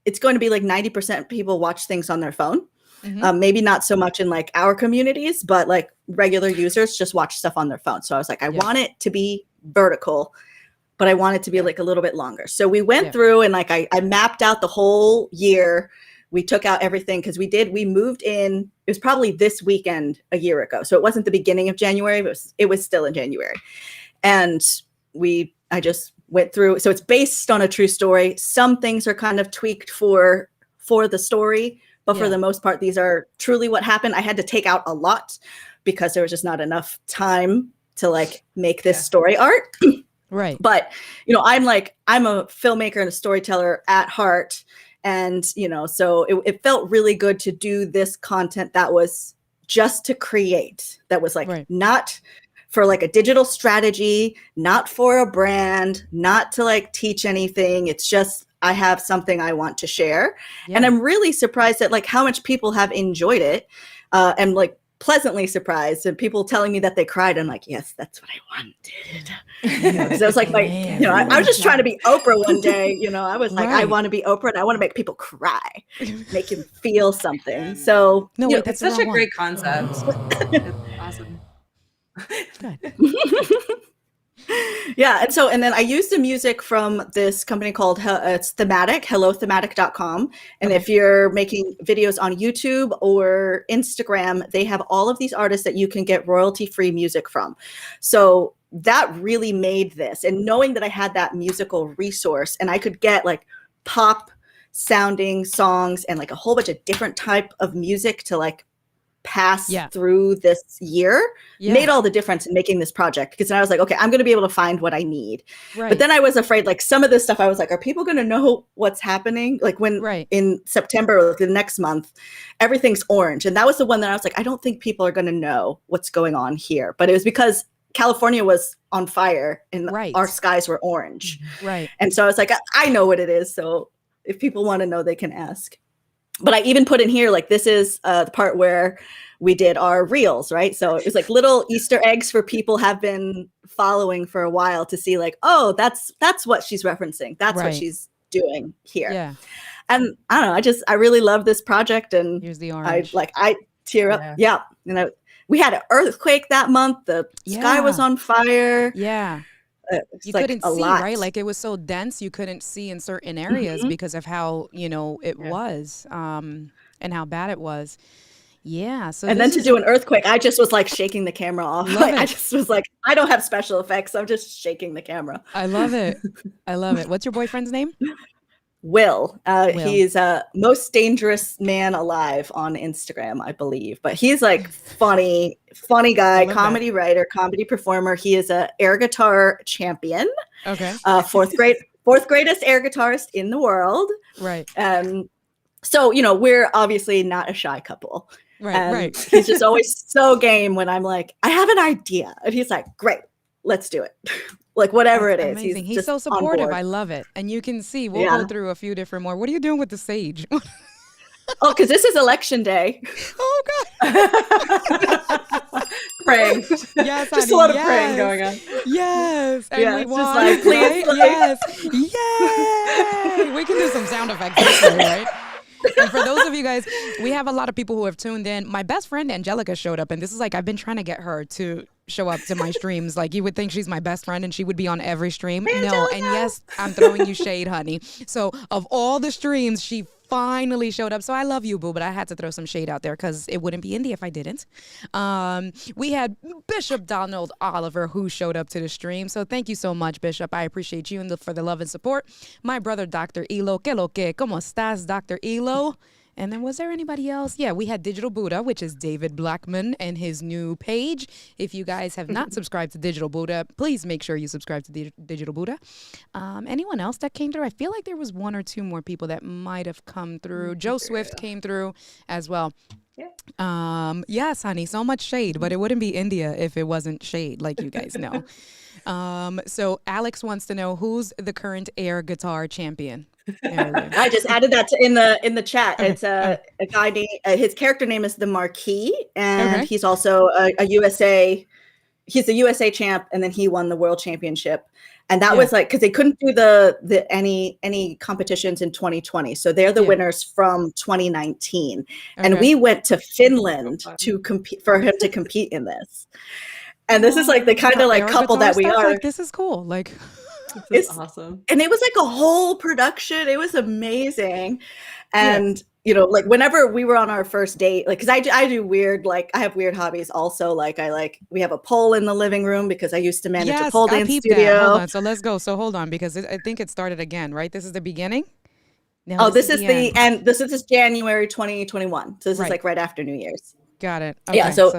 it's going to be like 90% people watch things on their phone. Maybe not so much in like our communities, but like regular users just watch stuff on their phone. So I was like, I want it to be vertical, but I want it to be like a little bit longer. So we went through and like I mapped out the whole year. We took out everything because we moved in. It was probably this weekend a year ago. So it wasn't the beginning of January, but it was still in January. And I just went through. So it's based on a true story. Some things are kind of tweaked for the story, but for the most part, these are truly what happened. I had to take out a lot because there was just not enough time to like make this story art. Right. But, I'm a filmmaker and a storyteller at heart. And, so it felt really good to do this content that was just to create, that was like not for like a digital strategy, not for a brand, not to like teach anything. It's just, I have something I want to share. Yeah. And I'm really surprised at like how much people have enjoyed it. And like pleasantly surprised and people telling me that they cried. I'm like, yes, that's what I wanted. So it was like I was just trying to be Oprah one day. I was like, I want to be Oprah and I want to make people cry, make them feel something. So that's such a great concept. It's awesome. Good. Yeah. And then I used the music from this company called it's Thematic, hellothematic.com. And if you're making videos on YouTube or Instagram, they have all of these artists that you can get royalty-free music from. So that really made this. And knowing that I had that musical resource and I could get like pop sounding songs and like a whole bunch of different type of music to like pass through this year made all the difference in making this project because then I was like, okay, I'm going to be able to find what I need. Right. But then I was afraid like some of this stuff I was like, are people going to know what's happening? Like when in September, like the next month, everything's orange. And that was the one that I was like, I don't think people are going to know what's going on here. But it was because California was on fire and our skies were orange. Right. And so I was like, I know what it is. So if people want to know, they can ask. But I even put in here, like, this is the part where we did our reels, right? So it was like little Easter eggs for people have been following for a while to see like, oh, that's what she's referencing. That's what she's doing here. Yeah. And I don't know, I really love this project. And here's the orange. I tear up. Yeah. We had an earthquake that month. The sky was on fire. Yeah. It's You like couldn't a see, lot. right? Like it was so dense, you couldn't see in certain areas because of how, it Yeah. was, and how bad it was. Yeah. So And this then to is do an earthquake, I just was like shaking the camera off. love Like, I it. just was like, I don't have special effects. I'm just shaking the camera. I love it. I love it. What's your boyfriend's name? Will. Will. He's most dangerous man alive on Instagram, I believe. But he's like funny guy, Love comedy that. writer, comedy performer. He is a air guitar champion, Okay. fourth greatest air guitarist in the world. Right. So, we're obviously not a shy couple. Right. And Right. he's just always so game when I'm like, I have an idea. And he's like, great, let's do it. Like whatever That's it is. amazing. He's just so on supportive. board. I love it. And you can see, we'll go Yeah. through a few different more. What are you doing with the sage? Oh, because this is election day. Oh, God. Praying. Yes, Just honey, a lot of yes. praying going on. Yes. And Yeah, we it's won, just like, please, right? like- Yes. Yay. We can do some sound effects this way, right? And for those of you guys, we have a lot of people who have tuned in. My best friend Angelica showed up, and this is like, I've been trying to get her to show up to my streams. Like, you would think she's my best friend and she would be on every stream. No, and yes, I'm throwing you shade, honey. So of all the streams, she finally showed up. So I love you, boo, but I had to throw some shade out there because it wouldn't be indie if I didn't. We had Bishop Donald Oliver who showed up to the stream. So thank you so much, Bishop. I appreciate you and for the love and support. My brother, Dr. Elo. Que lo que? ¿Cómo estás, Dr. Elo? And then was there anybody else? Yeah, we had Digital Buddha, which is David Blackman and his new page. If you guys have not subscribed to Digital Buddha, please make sure you subscribe to Digital Buddha. Anyone else that came through? I feel like there was one or two more people that might have come through. Joe Swift came through as well. Yeah. Yes, honey, so much shade, but it wouldn't be India if it wasn't shade, like you guys know. So Alex wants to know who's the current air guitar champion. I just added that in the chat. Okay. It's a guy named his character name is the Marquis, and Okay. he's also a USA. He's a USA champ, and then he won the world championship. And that was like because they couldn't do the any competitions in 2020, so they're the winners from 2019. And we went to Finland to compete for him to compete in this. And this is like the kind of like couple that we are. Like, this is cool. Like, This is awesome. And it was like a whole production. It was amazing. And like whenever we were on our first date, like, cause I do weird, like I have weird hobbies also. Like we have a pole in the living room because I used to manage a pole dance studio. Hold on. So let's go. So hold on, because I think it started again, right? This is the beginning. No, this is the end. This is January 2021. So this is like right after New Year's. Got it. Okay, yeah. So go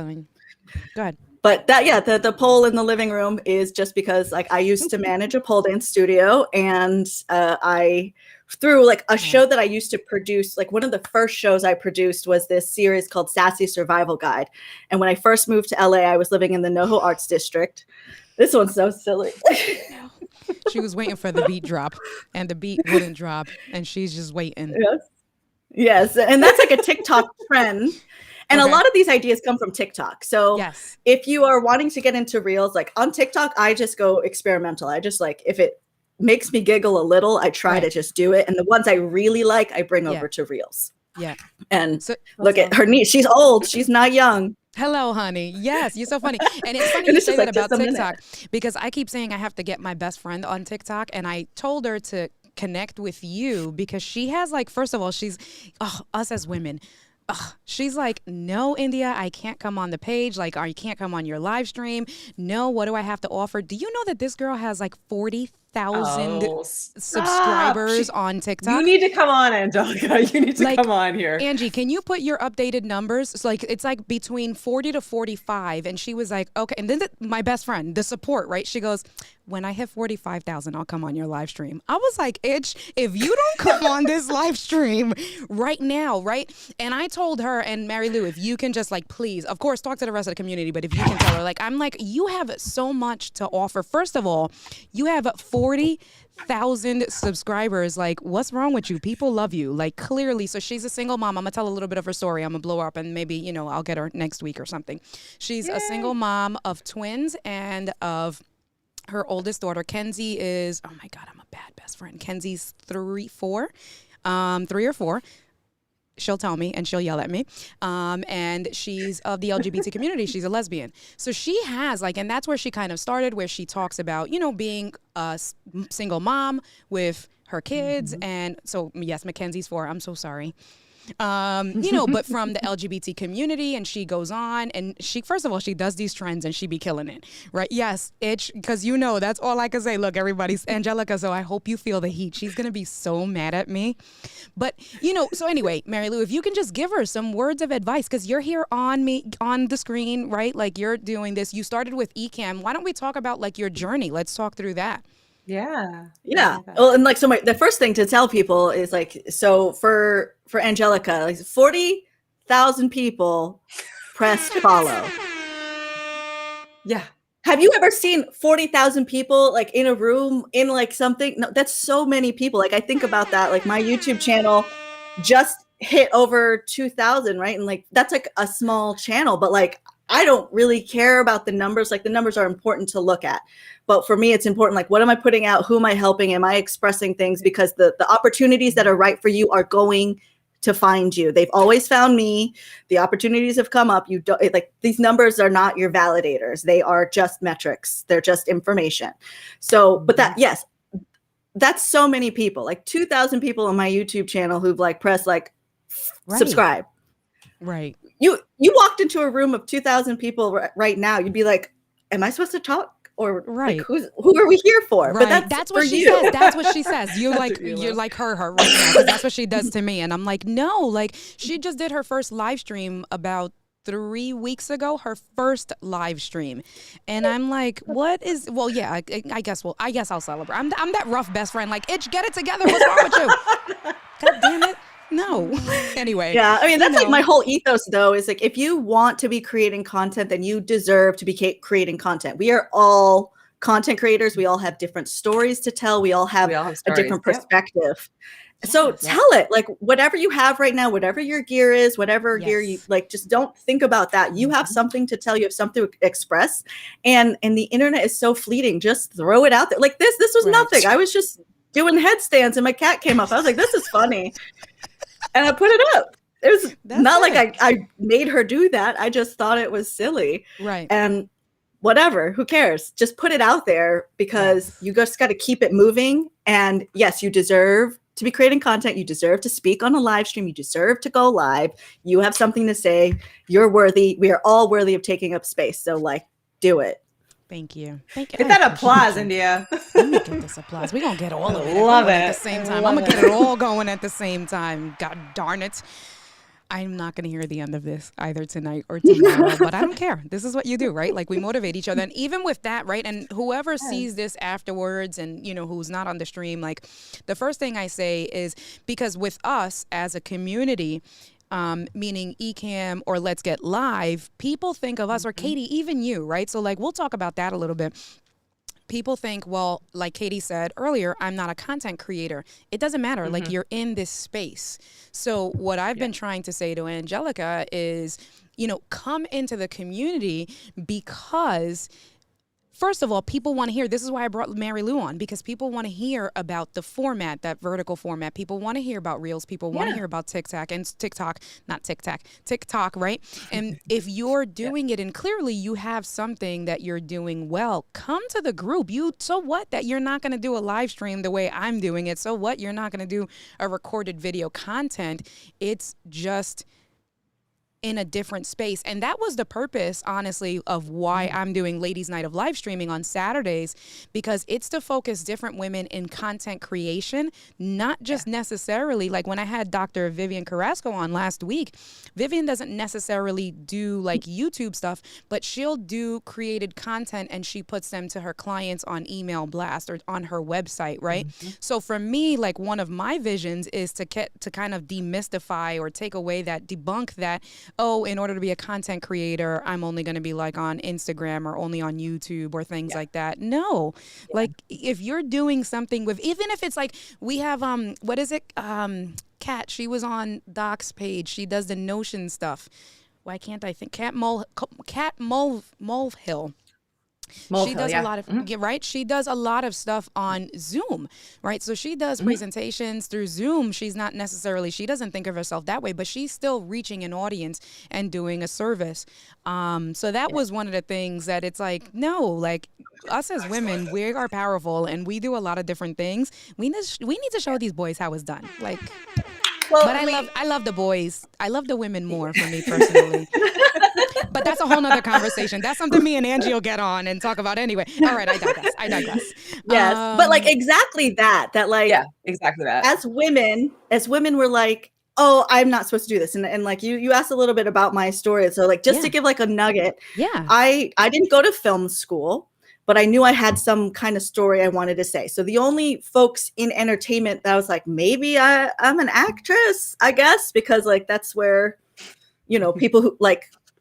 ahead. But the pole in the living room is just because like I used to manage a pole dance studio, and I through like a show that I used to produce, like one of the first shows I produced was this series called Sassy Survival Guide. And when I first moved to LA, I was living in the NoHo Arts District. This one's so silly. She was waiting for the beat drop, and the beat wouldn't drop, and she's just waiting. Yes. And that's like a TikTok trend. And a lot of these ideas come from TikTok. So if you are wanting to get into Reels, like on TikTok, I just go experimental. I just like, if it makes me giggle a little, I try to just do it. And the ones I really like, I bring over to Reels. Yeah. And so, look at her niece. She's old. She's not young. Hello, honey. Yes, you're so funny. And it's funny you say that about TikTok, because I keep saying I have to get my best friend on TikTok. And I told her to connect with you because she has like, first of all, she's us as women. She's like, no, India, I can't come on the page. Like, you can't come on your live stream. No, what do I have to offer? Do you know that this girl has like 40,000 subscribers on TikTok? You need to come on, Angelica. You need to come on here. Angie, can you put your updated numbers? So like, it's like between 40 to 45. And she was like, okay. And then my best friend, the support, right? She goes, when I hit 45,000, I'll come on your live stream. I was like, if you don't come on this live stream right now, right? And I told her and Marielou, if you can just like, please, of course, talk to the rest of the community, but if you can tell her, like, I'm like, you have so much to offer. First of all, you have 40,000 subscribers. Like, what's wrong with you? People love you, like, clearly. So she's a single mom. I'm gonna tell a little bit of her story. I'm gonna blow her up and maybe, I'll get her next week or something. She's a single mom of twins and of her oldest daughter. Kenzie is, oh my God, I'm a bad best friend. Kenzie's 3 or 4. she'll tell me and she'll yell at me. And she's of the LGBT community. She's a lesbian. So she has and that's where she kind of started, where she talks about, being a single mom with her kids. And so, yes, Mackenzie's 4. I'm so sorry. But from the LGBT community, and she goes on, and she, first of all, she does these trends and she be killing it, right? Yes, because that's all I can say. Look, everybody's Angelica, so I hope you feel the heat. She's going to be so mad at me. But, so anyway, Marielou, if you can just give her some words of advice, because you're here on the screen, right? Like, you're doing this. You started with Ecamm. Why don't we talk about your journey? Let's talk through that. Yeah. Well, and the first thing to tell people is so for Angelica, 40,000 people pressed follow. Yeah. Have you ever seen 40,000 people in a room in something? No, that's so many people. I think about that. My YouTube channel just hit over 2,000, right? And that's a small channel, but I don't really care about the numbers. The numbers are important to look at. But for me, it's important. What am I putting out? Who am I helping? Am I expressing things? Because the opportunities that are right for you are going to find you. They've always found me. The opportunities have come up. You don't these numbers are not your validators. They are just metrics. They're just information. So, but that's so many people, 2,000 people on my YouTube channel who've pressed subscribe. Right. You walked into a room of 2,000 people right now. You'd be like, am I supposed to talk? Or who are we here for? Right. But that's what she says. That's what she says. You're like her right now. 'Cause that's what she does to me. And I'm like, no, she just did her first live stream about 3 weeks ago, her first live stream. And I'm like, what is, I guess I'll celebrate. I'm that rough best friend. Itch, get it together. What's wrong with you? God damn it. No. Anyway. Yeah. I mean, that's my whole ethos, though, is if you want to be creating content, then you deserve to be creating content. We are all content creators. We all have different stories to tell. We all have a different perspective. Yeah. So tell it, whatever you have right now, whatever your gear is, whatever gear you just don't think about that. You have something to tell, you have something to express. And the internet is so fleeting. Just throw it out there. This was nothing. I was just doing headstands and my cat came up. I was like, this is funny. And I put it up. It was not I made her do that. I just thought it was silly. Right. And whatever, who cares? Just put it out there because you just got to keep it moving. And yes, you deserve to be creating content. You deserve to speak on a live stream. You deserve to go live. You have something to say. You're worthy. We are all worthy of taking up space. So do it. Thank you. Get that applause, India. Let me get this applause. We're going to get all of it. Love it. At the same time. I'm going to get it all going at the same time. God darn it. I'm not going to hear the end of this either tonight or tomorrow, but I don't care. This is what you do, right? We motivate each other. And even with that, right? And whoever sees this afterwards and, who's not on the stream, the first thing I say is, because with us as a community, meaning Ecamm or Let's Get Live, people think of us, or Katie, even you, right? So we'll talk about that a little bit. People think, well, like Katie said earlier, I'm not a content creator. It doesn't matter. You're in this space. So what I've been trying to say to Angelica is, come into the community because, first of all, people want to hear. This is why I brought Marielou on, because people want to hear about the format, that vertical format. People want to hear about Reels. People want to hear about TikTok, right? And if you're doing it and clearly you have something that you're doing well, come to the group. So what that you're not going to do a live stream the way I'm doing it? So what you're not going to do a recorded video content? It's just in a different space. And that was the purpose, honestly, of why I'm doing Ladies Night of live streaming on Saturdays, because it's to focus different women in content creation, not just necessarily when I had Dr. Vivian Carrasco on last week. Vivian doesn't necessarily do YouTube stuff, but she'll do created content and she puts them to her clients on email blast or on her website, right? So for me, one of my visions is to kind of demystify or take away that, debunk that, in order to be a content creator, I'm only going to be on Instagram or only on YouTube or things like that. No, if you're doing something with, even if it's we have, what is it? Kat, she was on Doc's page. She does the Notion stuff. Why can't I think? Kat Mulhill. She does a lot of right. She does a lot of stuff on Zoom, right? So she does presentations through Zoom. She's not necessarily, she doesn't think of herself that way, but she's still reaching an audience and doing a service. So that was one of the things that it's like, no, like us as women, we are powerful and we do a lot of different things. We need to show these boys how it's done. Like, Well, but I love the boys. I love the women more for me personally. But that's a whole nother conversation. That's something me and Angie will get on and talk about anyway. All right, I digress. Yes, but like exactly that like exactly that. As women, we're like, oh, I'm not supposed to do this, and like you asked a little bit about my story, so like just to give like a nugget, I didn't go to film school, but I knew I had some kind of story I wanted to say. So the only folks in entertainment that I was like, maybe I'm an actress, I guess, because like that's where, you know, people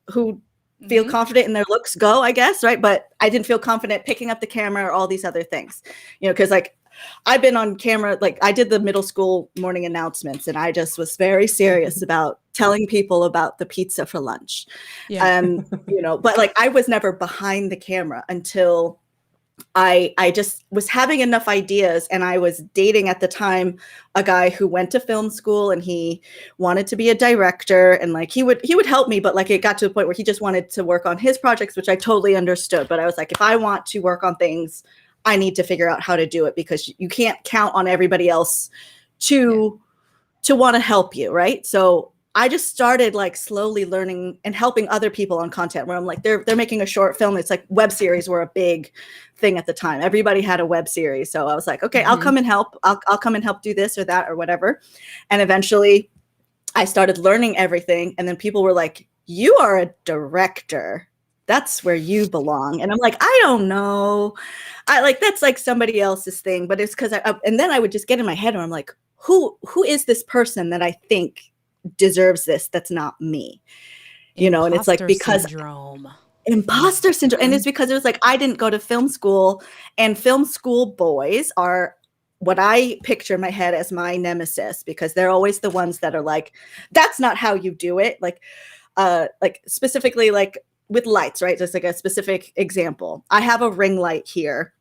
who feel confident in their looks go, I guess, right? But I didn't feel confident picking up the camera or all these other things, you know, because like I've been on camera, like I did the middle school morning announcements and I just was very serious about telling people about the pizza for lunch. You know, but like I was never behind the camera until I just was having enough ideas, and I was dating at the time a guy who went to film school and he wanted to be a director, and like he would help me, but like it got to the point where he just wanted to work on his projects, which I totally understood. But I was like, if I want to work on things, I need to figure out how to do it, because you can't count on everybody else to want to help you, right? So I just started like slowly learning and helping other people on content where I'm like, they're making a short film. It's like web series were a big thing at the time. Everybody had a web series. So I was like, okay, I'll come and help. I'll come and help do this or that or whatever. And eventually I started learning everything. And then people were like, you are a director. That's where you belong. And I'm like, I don't know. That's like somebody else's thing, but it's because and then I would just get in my head and I'm like, who is this person that I think deserves this? That's not me, you know? And it's like, because imposter syndrome. And it's because it was like, I didn't go to film school, and film school boys are what I picture in my head as my nemesis, because they're always the ones that are like, that's not how you do it. Like specifically like with lights, right? Just like a specific example. I have a ring light here,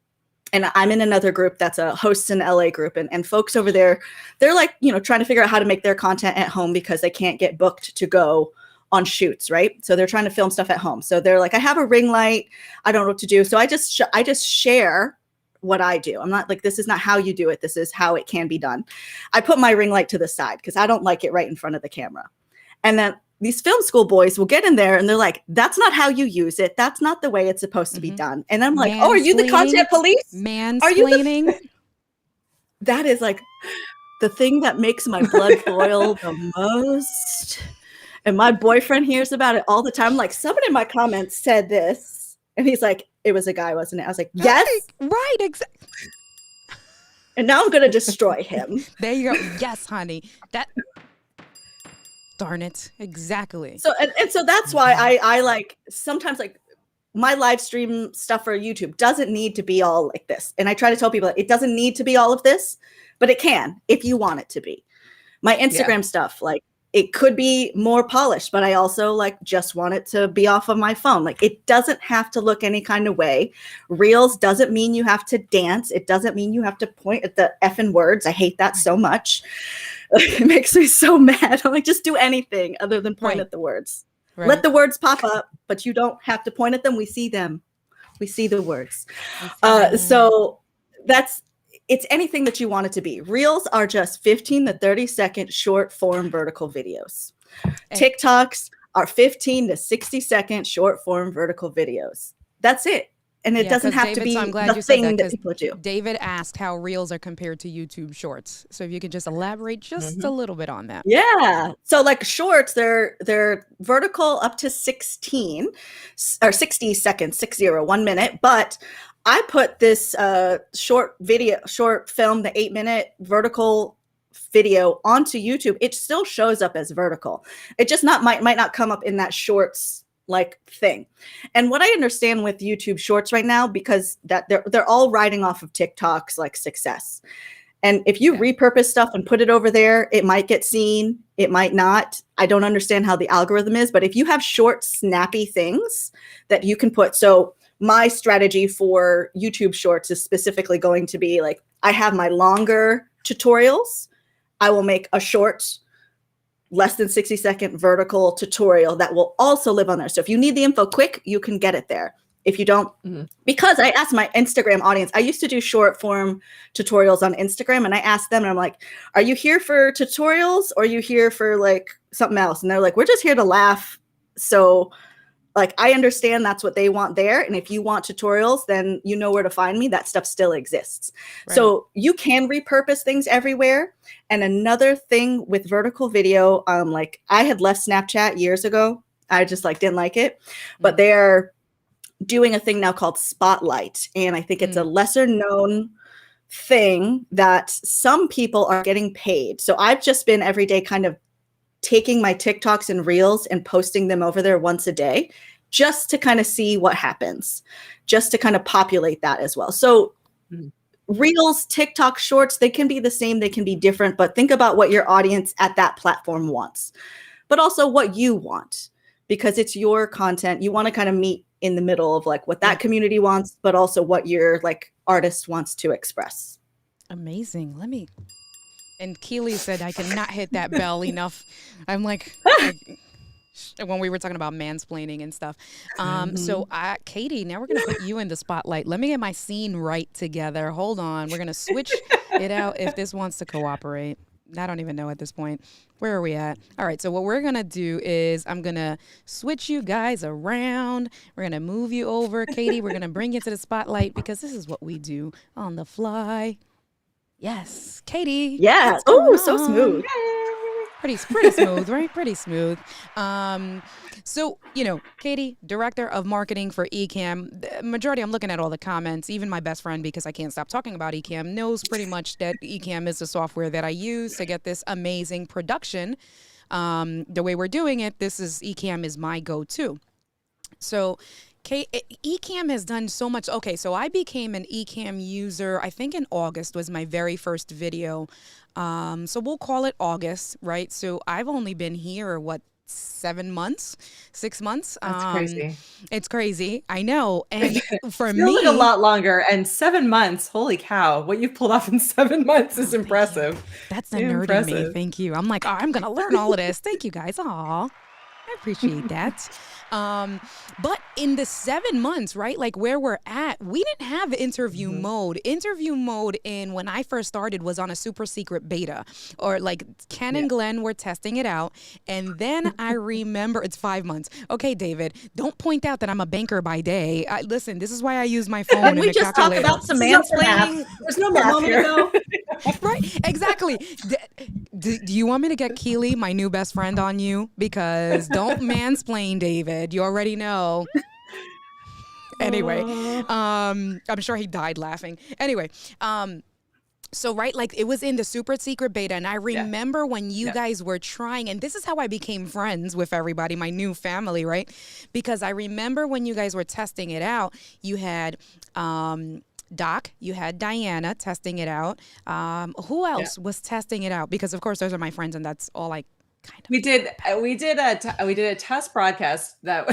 and I'm in another group that's a hosts in LA group. And folks over there, they're like, you know, trying to figure out how to make their content at home because they can't get booked to go on shoots, right? So they're trying to film stuff at home. So they're like, I have a ring light. I don't know what to do. So I just share what I do. I'm not like, this is not how you do it. This is how it can be done. I put my ring light to the side because I don't like it right in front of the camera. And then these film school boys will get in there and they're like, that's not how you use it. That's not the way it's supposed to be done. And I'm like, oh, are you the content police? Mansplaining? That is like the thing that makes my blood boil the most. And my boyfriend hears about it all the time. Like, someone in my comments said this, and he's like, it was a guy, wasn't it? I was like, yes. Right, exactly. And now I'm going to destroy him. There you go. Yes, honey. Darn it. Exactly. So, and so that's why I like, sometimes like my live stream stuff for YouTube doesn't need to be all like this. And I try to tell people that it doesn't need to be all of this, but it can if you want it to be. My Instagram stuff, like, it could be more polished, but I also like just want it to be off of my phone. Like, it doesn't have to look any kind of way. Reels doesn't mean you have to dance. It doesn't mean you have to point at the effing words. I hate that so much. It makes me so mad. I'm like, just do anything other than point at the words. Right. Let the words pop up, but you don't have to point at them. We see them. We see the words. So it's anything that you want it to be. Reels are just 15 to 30 second short form vertical videos. TikToks are 15 to 60 second short form vertical videos. That's it. And it doesn't have to be the thing that people do. David asked how Reels are compared to YouTube Shorts. So if you could just elaborate just a little bit on that. Yeah. So like Shorts, they're vertical up to 16 or 60 seconds, 1 minute. But I put this short film, the 8-minute vertical video onto YouTube. It still shows up as vertical. It just might not come up in that shorts like thing. And what I understand with YouTube Shorts right now, because that they're all riding off of TikTok's like success. And if you repurpose stuff and put it over there, it might get seen, it might not. I don't understand how the algorithm is, but if you have short, snappy things that you can put, so my strategy for YouTube Shorts is specifically going to be like, I have my longer tutorials. I will make a short, less than 60-second vertical tutorial that will also live on there. So if you need the info quick, you can get it there. If you don't, because I asked my Instagram audience, I used to do short form tutorials on Instagram, and I asked them, and I'm like, are you here for tutorials or are you here for like something else? And they're like, we're just here to laugh. So like, I understand that's what they want there. And if you want tutorials, then you know where to find me. That stuff still exists. Right. So you can repurpose things everywhere. And another thing with vertical video, like I had left Snapchat years ago. I just like didn't like it, but they're doing a thing now called Spotlight. And I think it's a lesser known thing that some people are getting paid. So I've just been every day kind of taking my TikToks and Reels and posting them over there once a day, just to kind of see what happens, just to kind of populate that as well. So Reels, TikTok Shorts, they can be the same, they can be different, but think about what your audience at that platform wants, but also what you want, because it's your content. You want to kind of meet in the middle of like what that community wants, but also what your like artist wants to express. Amazing. And Keely said I cannot hit that bell enough. I'm like when we were talking about mansplaining and stuff. So Katie, now we're going to put you in the spotlight. Let me get my scene right together. Hold on. We're going to switch it out if this wants to cooperate. I don't even know at this point. Where are we at? All right. So what we're going to do is I'm going to switch you guys around. We're going to move you over. Katie, we're going to bring you to the spotlight because this is what we do on the fly. Yes, Katie. Yeah. Oh, so smooth. Pretty smooth, right? Pretty smooth. So, Katie, director of marketing for Ecamm. The majority, I'm looking at all the comments. Even my best friend, because I can't stop talking about Ecamm, knows pretty much that Ecamm is the software that I use to get this amazing production. The way we're doing it, Ecamm is my go-to. So Ecamm has done so much. Okay, so I became an Ecamm user, I think in August was my very first video. So we'll call it August, right? So I've only been here, 6 months? That's crazy. It's crazy. I know. And for me, like a lot longer. And 7 months, holy cow, what you've pulled off in 7 months is impressive. That's the nerd in me. Thank you. I'm like, I'm going to learn all of this. Thank you guys. Aw, I appreciate that. But in the 7 months, right, like where we're at, we didn't have interview mode. Interview mode when I first started was on a super secret beta, or like Ken and Glenn were testing it out. And then I remember it's 5 months. Okay, David, don't point out that I'm a banker by day. Listen, this is why I use my phone. Can we just talk about some mansplaining? There's no math here. Right, exactly. Do you want me to get Keely, my new best friend, on you? Because don't mansplain, David. You already know. Anyway, I'm sure he died laughing. Anyway, so right, like it was in the super secret beta, and I remember when you guys were trying, and this is how I became friends with everybody, my new family, right? Because I remember when you guys were testing it out, you had Doc, you had Diana testing it out. Who else was testing it out? Because of course those are my friends, and that's all I kind of. We did a test broadcast that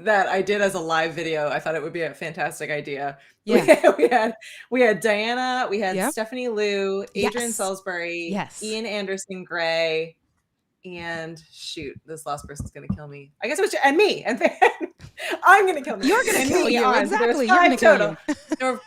that I did as a live video. I thought it would be a fantastic idea. Yeah. We had Diana, we had Stephanie Liu, Adrian Salisbury, Ian Anderson Gray, and shoot, this last person's gonna kill me. I guess it was and me, and I'm gonna kill me. You're gonna kill you. Exactly. You're gonna kill you. There were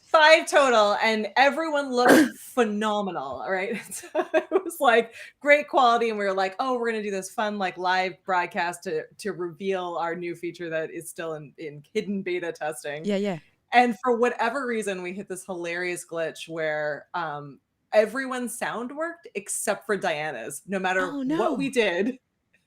5 total, and everyone looked phenomenal. Right, so it was like great quality, and we were like, oh, we're gonna do this fun like live broadcast to reveal our new feature that is still in hidden beta testing. Yeah. And for whatever reason, we hit this hilarious glitch where everyone's sound worked except for Diana's, no matter what we did.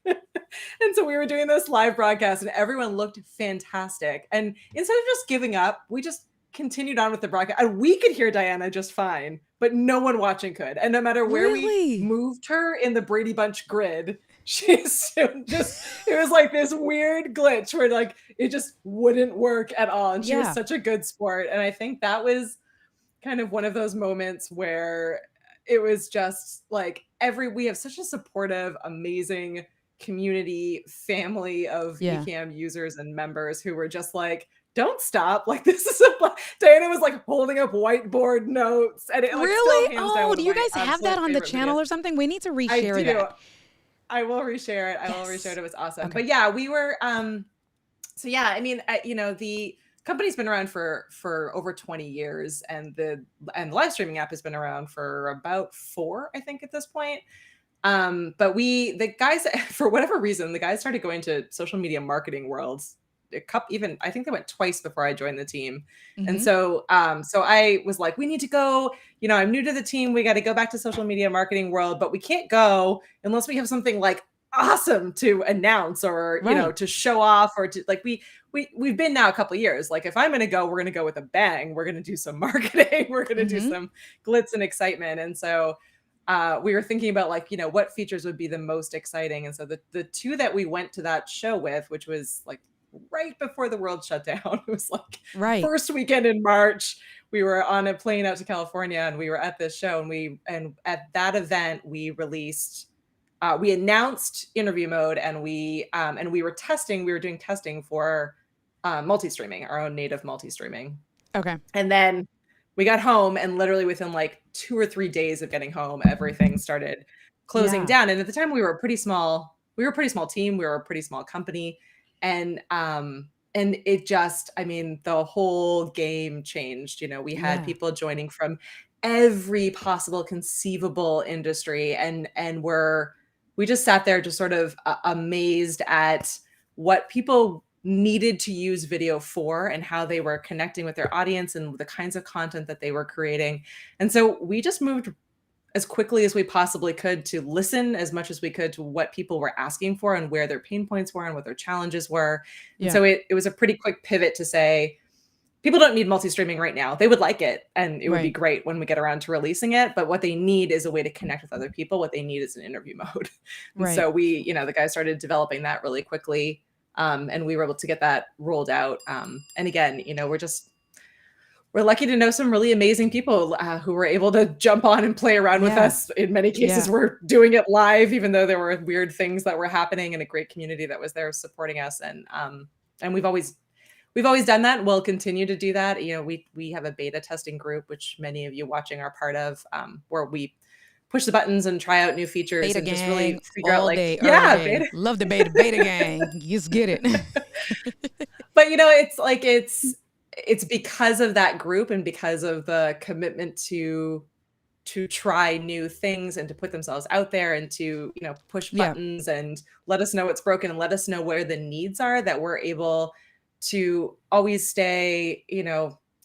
And so we were doing this live broadcast, and everyone looked fantastic. And instead of just giving up, we just continued on with the broadcast. And we could hear Diana just fine, but no one watching could. And no matter where we moved her in the Brady Bunch grid, she's just, it was like this weird glitch where like it just wouldn't work at all. And she was such a good sport. And I think that was kind of one of those moments where it was just like we have such a supportive, amazing community family of Ecamm users and members who were just like don't stop. Like, this is Diana was like holding up whiteboard notes, and it like still Really? hands down Oh, one do of you my guys have absolute that on the favorite videos. channel or something? We need to I reshare do. that. I will reshare it. I will reshare Yes. it. It was awesome. Okay. But yeah, we were so yeah, I mean, the company's been around for over 20 years, and the live streaming app has been around for about 4, I think, at this point. But the guys, for whatever reason, the guys started going to social media marketing worlds. Even I think they went twice before I joined the team. And Mm-hmm. so I was like, we need to go, I'm new to the team. We got to go back to social media marketing world, but we can't go unless we have something like awesome to announce, or, Right. to show off, or to like, we've been now a couple of years. Like, if I'm going to go, we're going to go with a bang. We're going to do some marketing. We're going to do Mm-hmm. some glitz and excitement. And so we were thinking about, like, what features would be the most exciting. And so the 2 that we went to that show with, which was like right before the world shut down, it was like Right. first weekend in March, we were on a plane out to California, and we were at this show, and at that event we released, we announced interview mode, and we were doing testing for multi-streaming, our own native multi-streaming. Okay. And then we got home, and literally within like 2 or 3 days of getting home, everything started closing down. And at the time, we were a pretty small team. We were a pretty small company. And it just, I mean, the whole game changed. We had people joining from every possible conceivable industry, and we just sat there just sort of amazed at what people needed to use video for, and how they were connecting with their audience, and the kinds of content that they were creating. And so we just moved as quickly as we possibly could to listen as much as we could to what people were asking for, and where their pain points were, and what their challenges were. And so it was a pretty quick pivot to say, people don't need multi-streaming right now. They would like it, and it would be great when we get around to releasing it. But what they need is a way to connect with other people. What they need is an interview mode. And so we, the guys started developing that really quickly. And we were able to get that rolled out. And again, we're lucky to know some really amazing people who were able to jump on and play around with us. In many cases, we're doing it live, even though there were weird things that were happening, and a great community that was there supporting us. And we've always done that. We'll continue to do that. We have a beta testing group, which many of you watching are part of, where we push the buttons and try out new features, beta and gang, just really figure out, like, day, beta. Love the beta gang. Just get it. But it's like, it's because of that group, and because of the commitment to try new things, and to put themselves out there, and to, push buttons and let us know what's broken, and let us know where the needs are, that we're able to always stay,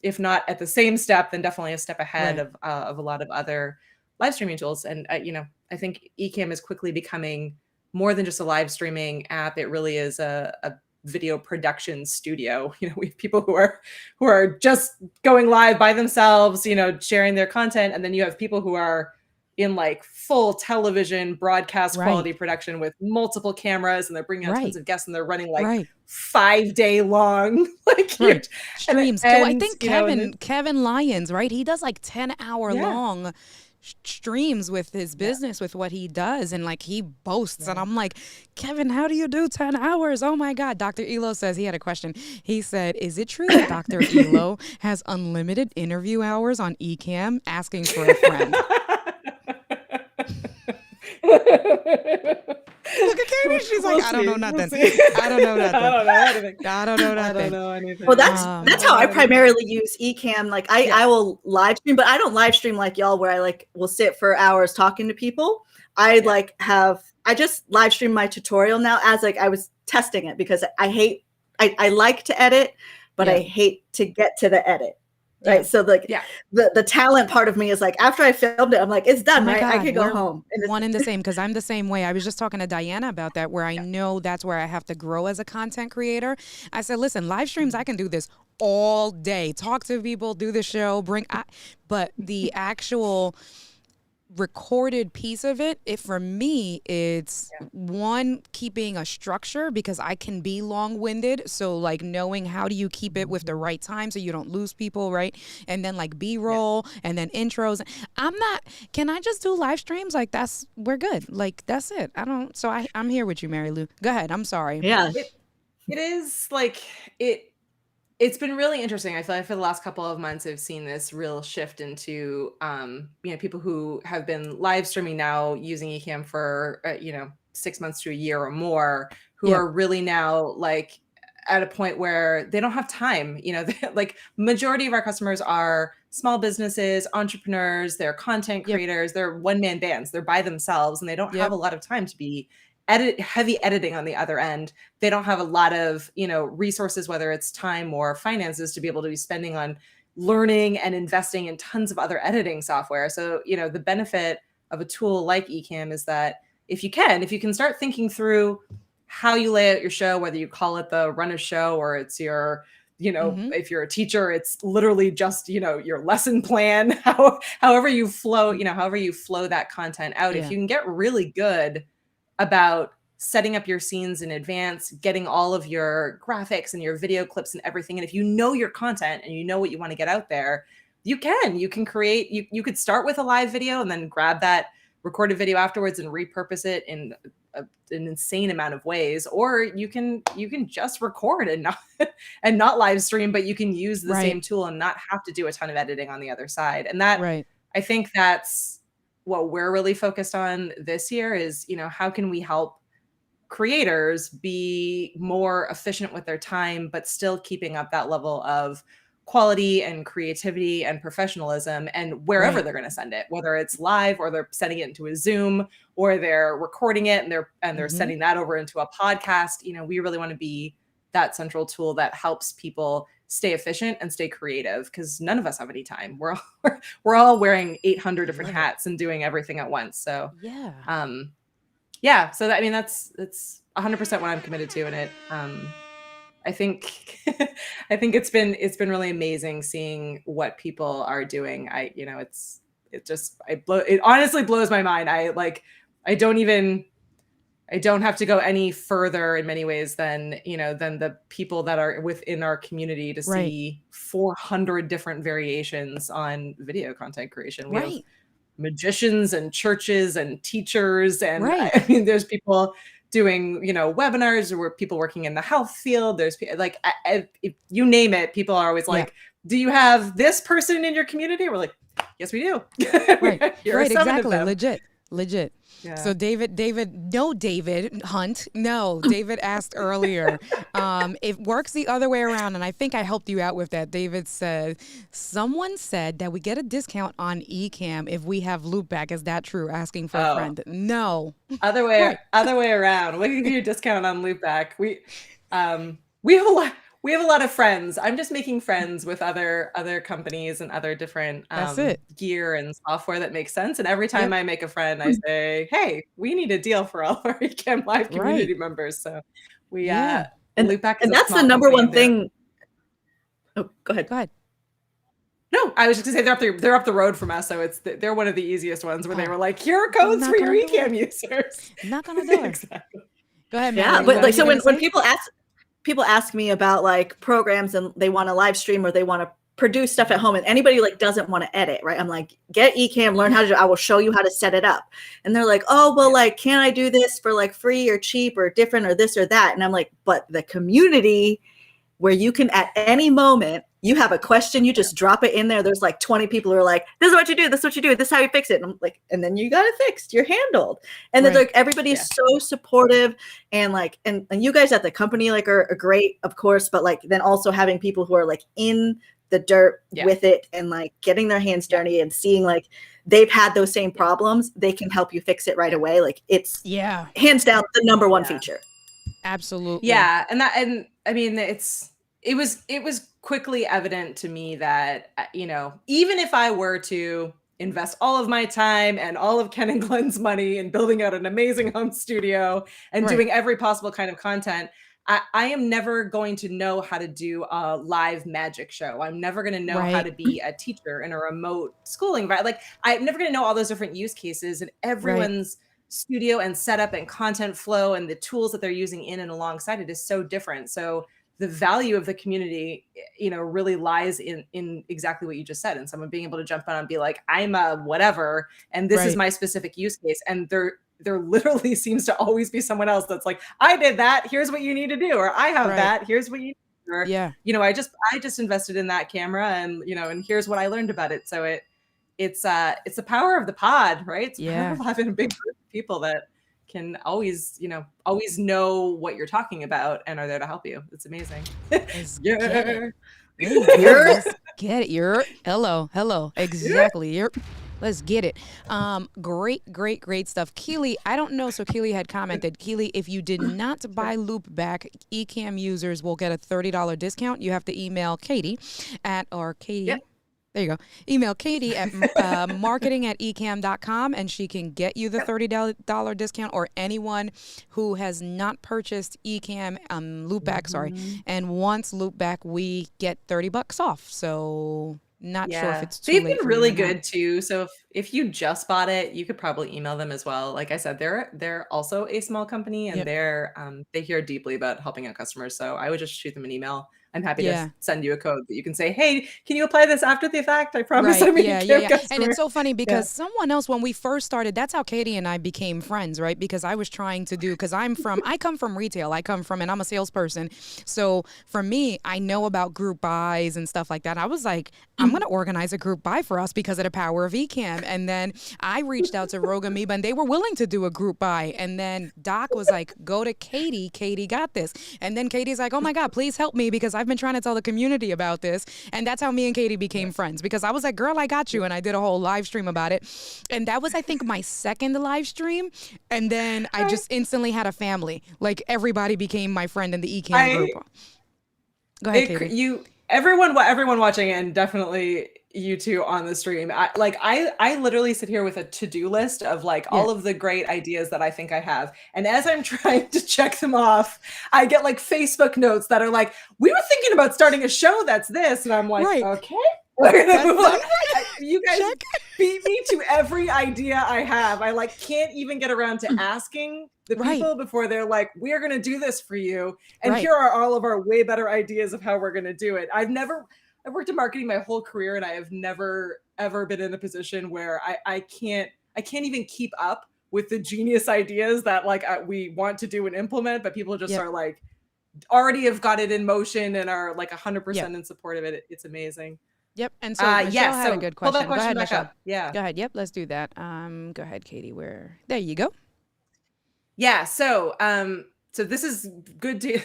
if not at the same step, then definitely a step ahead of a lot of other live streaming tools. And, I think Ecamm is quickly becoming more than just a live streaming app. It really is a video production studio. We have people who are just going live by themselves, sharing their content. And then you have people who are in like full television broadcast quality production with multiple cameras, and they're bringing out tons of guests, and they're running like 5-day long streams. So I think Kevin Lyons, right? He does like 10-hour long streams with his business, with what he does, and like he boasts, and I'm like, Kevin, how do you do 10 hours? Oh my God. Dr. Elo says he had a question. He said, is it true that Dr. Elo has unlimited interview hours on Ecamm? Asking for a friend. Look at Katie. She's like, I don't know nothing. I don't know nothing. I don't know anything. Well, that's how I primarily use Ecamm. Like I will live stream, but I don't live stream like y'all, where I like will sit for hours talking to people. I just live stream my tutorial now, as like I was testing it, because I like to edit, but I hate to get to the edit. Right. So like the talent part of me is like, after I filmed it, I'm like, it's done, right? I can go home. One and the same, because I'm the same way. I was just talking to Diana about that, where I know that's where I have to grow as a content creator. I said, listen, live streams, I can do this all day. Talk to people, do the show, but the actual recorded piece of it, for me, it's one, keeping a structure, because I can be long-winded. So like knowing how do you keep it with the right time so you don't lose people, right? And then like B-roll and then intros. Can I just do live streams? Like we're good. Like that's it. I'm here with you, Marielou. Go ahead. I'm sorry. Yeah. It is like It's been really interesting. I feel like for the last couple of months, I've seen this real shift into, people who have been live streaming now using Ecamm for, 6 months to a year or more, who Yep. are really now like at a point where they don't have time. Like majority of our customers are small businesses, entrepreneurs, they're content Yep. creators, they're one-man bands, they're by themselves, and they don't have Yep. a lot of time to be heavy editing on the other end. They don't have a lot of resources, whether it's time or finances, to be able to be spending on learning and investing in tons of other editing software. So the benefit of a tool like Ecamm is that if you can start thinking through how you lay out your show, whether you call it the run a show or it's your Mm-hmm. if you're a teacher, it's literally just your lesson plan, however you flow that content out. Yeah. If you can get really good about setting up your scenes in advance, getting all of your graphics and your video clips and everything. And if you know your content and you know what you want to get out there, you can create, you could start with a live video and then grab that recorded video afterwards and repurpose it in an insane amount of ways. Or you can just record and not live stream, but you can use the same tool and not have to do a ton of editing on the other side. And that, I think that's what we're really focused on this year is, how can we help creators be more efficient with their time, but still keeping up that level of quality and creativity and professionalism, and wherever they're going to send it, whether it's live or they're sending it into a Zoom or they're recording it and they're sending that over into a podcast. We really want to be that central tool that helps people stay efficient and stay creative, because none of us have any time. We're all wearing 800 different hats and doing everything at once. So so that, that's 100% what I'm committed to in it. I think it's been really amazing seeing what people are doing. It honestly blows my mind. I don't have to go any further in many ways than the people that are within our community to see 400 different variations on video content creation. We have magicians and churches and teachers. And there's people doing, webinars, or people working in the health field. There's like, if you name it, people are always like, do you have this person in your community? We're like, yes, we do. Exactly. Legit. Yeah. So David asked earlier, it works the other way around. And I think I helped you out with that. David said, someone said that we get a discount on Ecamm if we have loopback. Is that true? Asking for a friend. No. Other way around. We can give you a discount on loopback. We have a lot of friends. I'm just making friends with other companies and other different gear and software that makes sense. And every time I make a friend, I say, hey, we need a deal for all of our EcammLive community members. So we loopback. And that's the number one thing. Oh, go ahead. No, I was just gonna say they're up the road from us, so they're one of the easiest ones where they were like, here are codes for your Ecamm users. Knock on the door. Exactly. Go ahead, yeah, Marielou, but like, so when people ask me about like programs and they want to live stream or they want to produce stuff at home, and anybody like doesn't want to edit, right? I'm like, get Ecamm, learn how to do it. I will show you how to set it up. And they're like, oh, well, like, can I do this for like free or cheap or different or this or that? And I'm like, but the community where you can at any moment, you have a question, you just drop it in there. There's like 20 people who are like, this is what you do, this is what you do, this is how you fix it. And I'm like, and then you got it fixed, you're handled. And then like everybody is so supportive, and like, and you guys at the company like are great, of course, but like then also having people who are like in the dirt with it and like getting their hands dirty and seeing like they've had those same problems, they can help you fix it right away. Like it's hands down the number one feature. Absolutely. Yeah. And I mean, it was quickly evident to me that, even if I were to invest all of my time and all of Ken and Glenn's money in building out an amazing home studio and doing every possible kind of content, I am never going to know how to do a live magic show. I'm never going to know how to be a teacher in a remote schooling, right? Like I'm never going to know all those different use cases, and everyone's studio and setup and content flow and the tools that they're using in and alongside it is so different. So the value of the community, really lies in exactly what you just said, and someone being able to jump on and be like, I'm a whatever, and this is my specific use case. And there literally seems to always be someone else that's like, I did that, here's what you need to do, or I have that, here's what you or, Yeah. I just invested in that camera, and and here's what I learned about it. So it's the power of the pod, right? It's the power Yeah. of having a big group of people that can always know what you're talking about and are there to help you. It's amazing. Let's Yeah. get it. Let's get it. Hello. Exactly. Let's get it. Great stuff. Keely, I don't know. So Keely had commented, Keely, if you did not buy Loop back, Ecamm users will get a $30 discount. You have to email Katie Katie. Yep. There you go. Email Katie at marketing@ecamm.com, and she can get you the $30 discount, or anyone who has not purchased Ecamm Loopback, and wants Loopback, we get $30 off. So not sure if it's too They've late been for really you or not. good too. So if you just bought it, you could probably email them as well. Like I said, they're also a small company, and Yep. they care deeply about helping out customers. So I would just shoot them an email. I'm happy to Yeah. send you a code that you can say, hey, can you apply this after the fact? I promise Right. I'm a Yeah. Ecamm customer. And it's so funny Yeah. because someone else, when we first started, that's how Katie and I became friends, right? Because I was trying to do, because I come from retail. And I'm a salesperson. So for me, I know about group buys and stuff like that. I was like, I'm going to organize a group buy for us because of the power of Ecamm. And then I reached out to Rogue Amoeba, and they were willing to do a group buy. And then Doc was like, go to Katie. Katie got this. And then Katie's like, oh my God, please help me, because I've been trying to tell the community about this. And that's how me and Katie became friends, because I was like, girl, I got you. And I did a whole live stream about it. And that was, I think, my second live stream. And then I just instantly had a family. Like, everybody became my friend in the Ecamm group. Go ahead, Katie. Everyone watching, and definitely you two on the stream. I literally sit here with a to-do list of all of the great ideas that I think I have. And as I'm trying to check them off, I get Facebook notes that are like, we were thinking about starting a show that's this. And I'm like, okay, we're gonna move on. You guys beat me to every idea I have. I can't even get around to asking the people before they're like, we're going to do this for you. And here are all of our way better ideas of how we're going to do it. I've worked in marketing my whole career, and I have never, ever been in a position where I can't even keep up with the genius ideas that we want to do and implement, but people just are already have got it in motion and are 100% in support of it. It's amazing. Yep. And so Michelle had a good question. Pull that question go ahead, back Michelle. up. Yeah. Go ahead. Yep. Let's do that. Go ahead, Katie. There you go. Yeah. So this is good to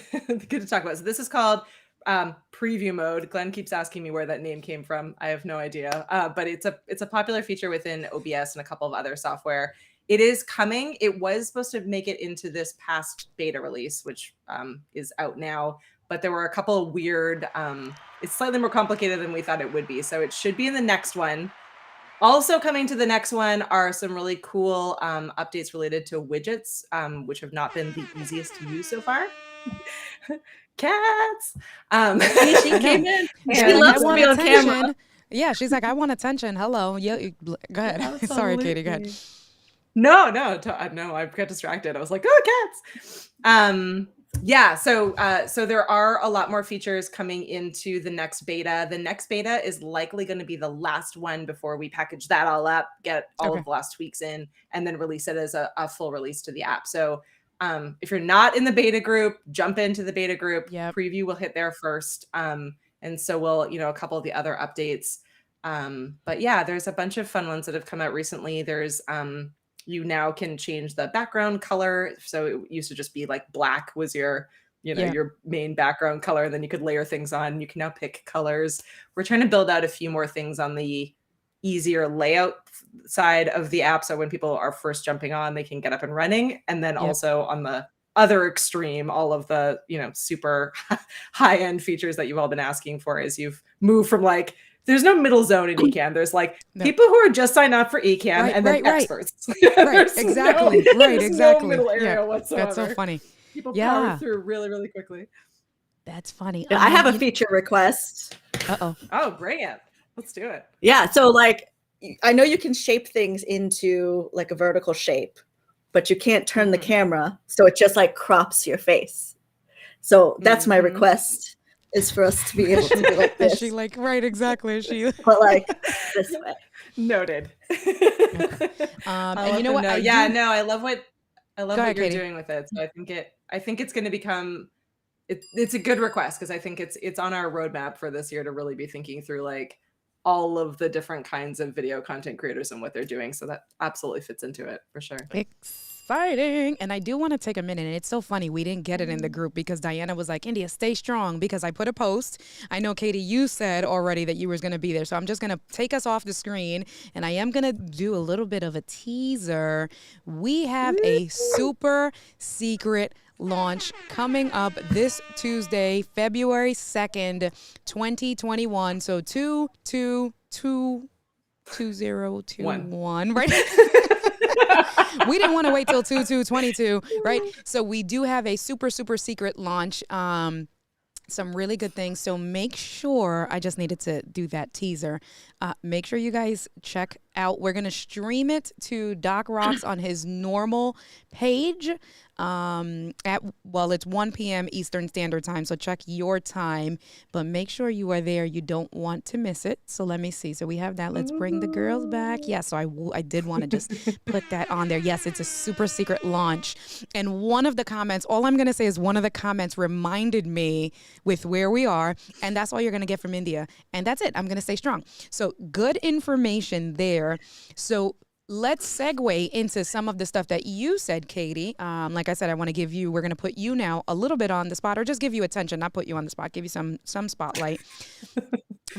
talk about. So this is called preview mode. Glenn keeps asking me where that name came from. I have no idea. But it's a popular feature within OBS and a couple of other software. It is coming. It was supposed to make it into this past beta release, which is out now. But there were a couple of weird, it's slightly more complicated than we thought it would be. So it should be in the next one. Also coming to the next one are some really cool updates related to widgets, which have not been the easiest to use so far. Cats. She came in. She loves to be on camera. Yeah, she's like, I want attention. Hello. Yeah, go ahead. Absolutely. Sorry, Katie. Go ahead. No, I got distracted. I was like, oh, cats. Yeah, so there are a lot more features coming into the next beta. The next beta is likely going to be the last one before we package that all up, get all of the last tweaks in, and then release it as a full release to the app. So if you're not in the beta group, jump into the beta group. Preview will hit there first. And so will, a couple of the other updates. But yeah, there's a bunch of fun ones that have come out recently. There's you now can change the background color. So it used to just be black was your, your main background color. And then you could layer things on. You can now pick colors. We're trying to build out a few more things on the easier layout side of the app. So when people are first jumping on, they can get up and running. And then also on the other extreme, all of the, super high-end features that you've all been asking for as you've moved from there's no middle zone in Ecamm. There's people who are just signed up for Ecamm and then experts. Exactly. No middle area whatsoever. That's so funny. People power through really, really quickly. That's funny. I have a feature request. Oh, bring it. Let's do it. Yeah. So I know you can shape things into a vertical shape, but you can't turn the camera. So it just crops your face. So that's my request. Is for us to be able to do like this. Is she right, exactly. Is she but this way. Noted. And you know what? I love what ahead, you're Katie. doing with it. So I think it's going to become it's a good request because I think it's on our roadmap for this year to really be thinking through like all of the different kinds of video content creators and what they're doing. So that absolutely fits into it for sure. Exciting. And I do want to take a minute. And it's so funny. We didn't get it in the group because Diana was like, India, stay strong, because I put a post. I know, Katie, you said already that you was going to be there. So I'm just going to take us off the screen. And I am going to do a little bit of a teaser. We have a super secret launch coming up this Tuesday, February 2nd, 2021. So 2021, right? We didn't want to wait till 2222, right? So we do have a super secret launch. Some really good things. So make sure, I just needed to do that teaser. Make sure you guys check out. We're going to stream it to Doc Rocks on his normal page. It's 1 p.m. Eastern Standard Time, so check your time, but make sure you are there. You don't want to miss it. So let me see. So we have that. Let's bring the girls back. Yeah, so I did want to just put that on there. Yes, it's a super secret launch. And one of the comments, all I'm going to say is one of the comments reminded me with where we are, and that's all you're going to get from India. And that's it. I'm going to stay strong. So good information there. So let's segue into some of the stuff that you said, Katie. Like I said, we're going to put you now a little bit on the spot, or just give you attention, not put you on the spot, give you some spotlight.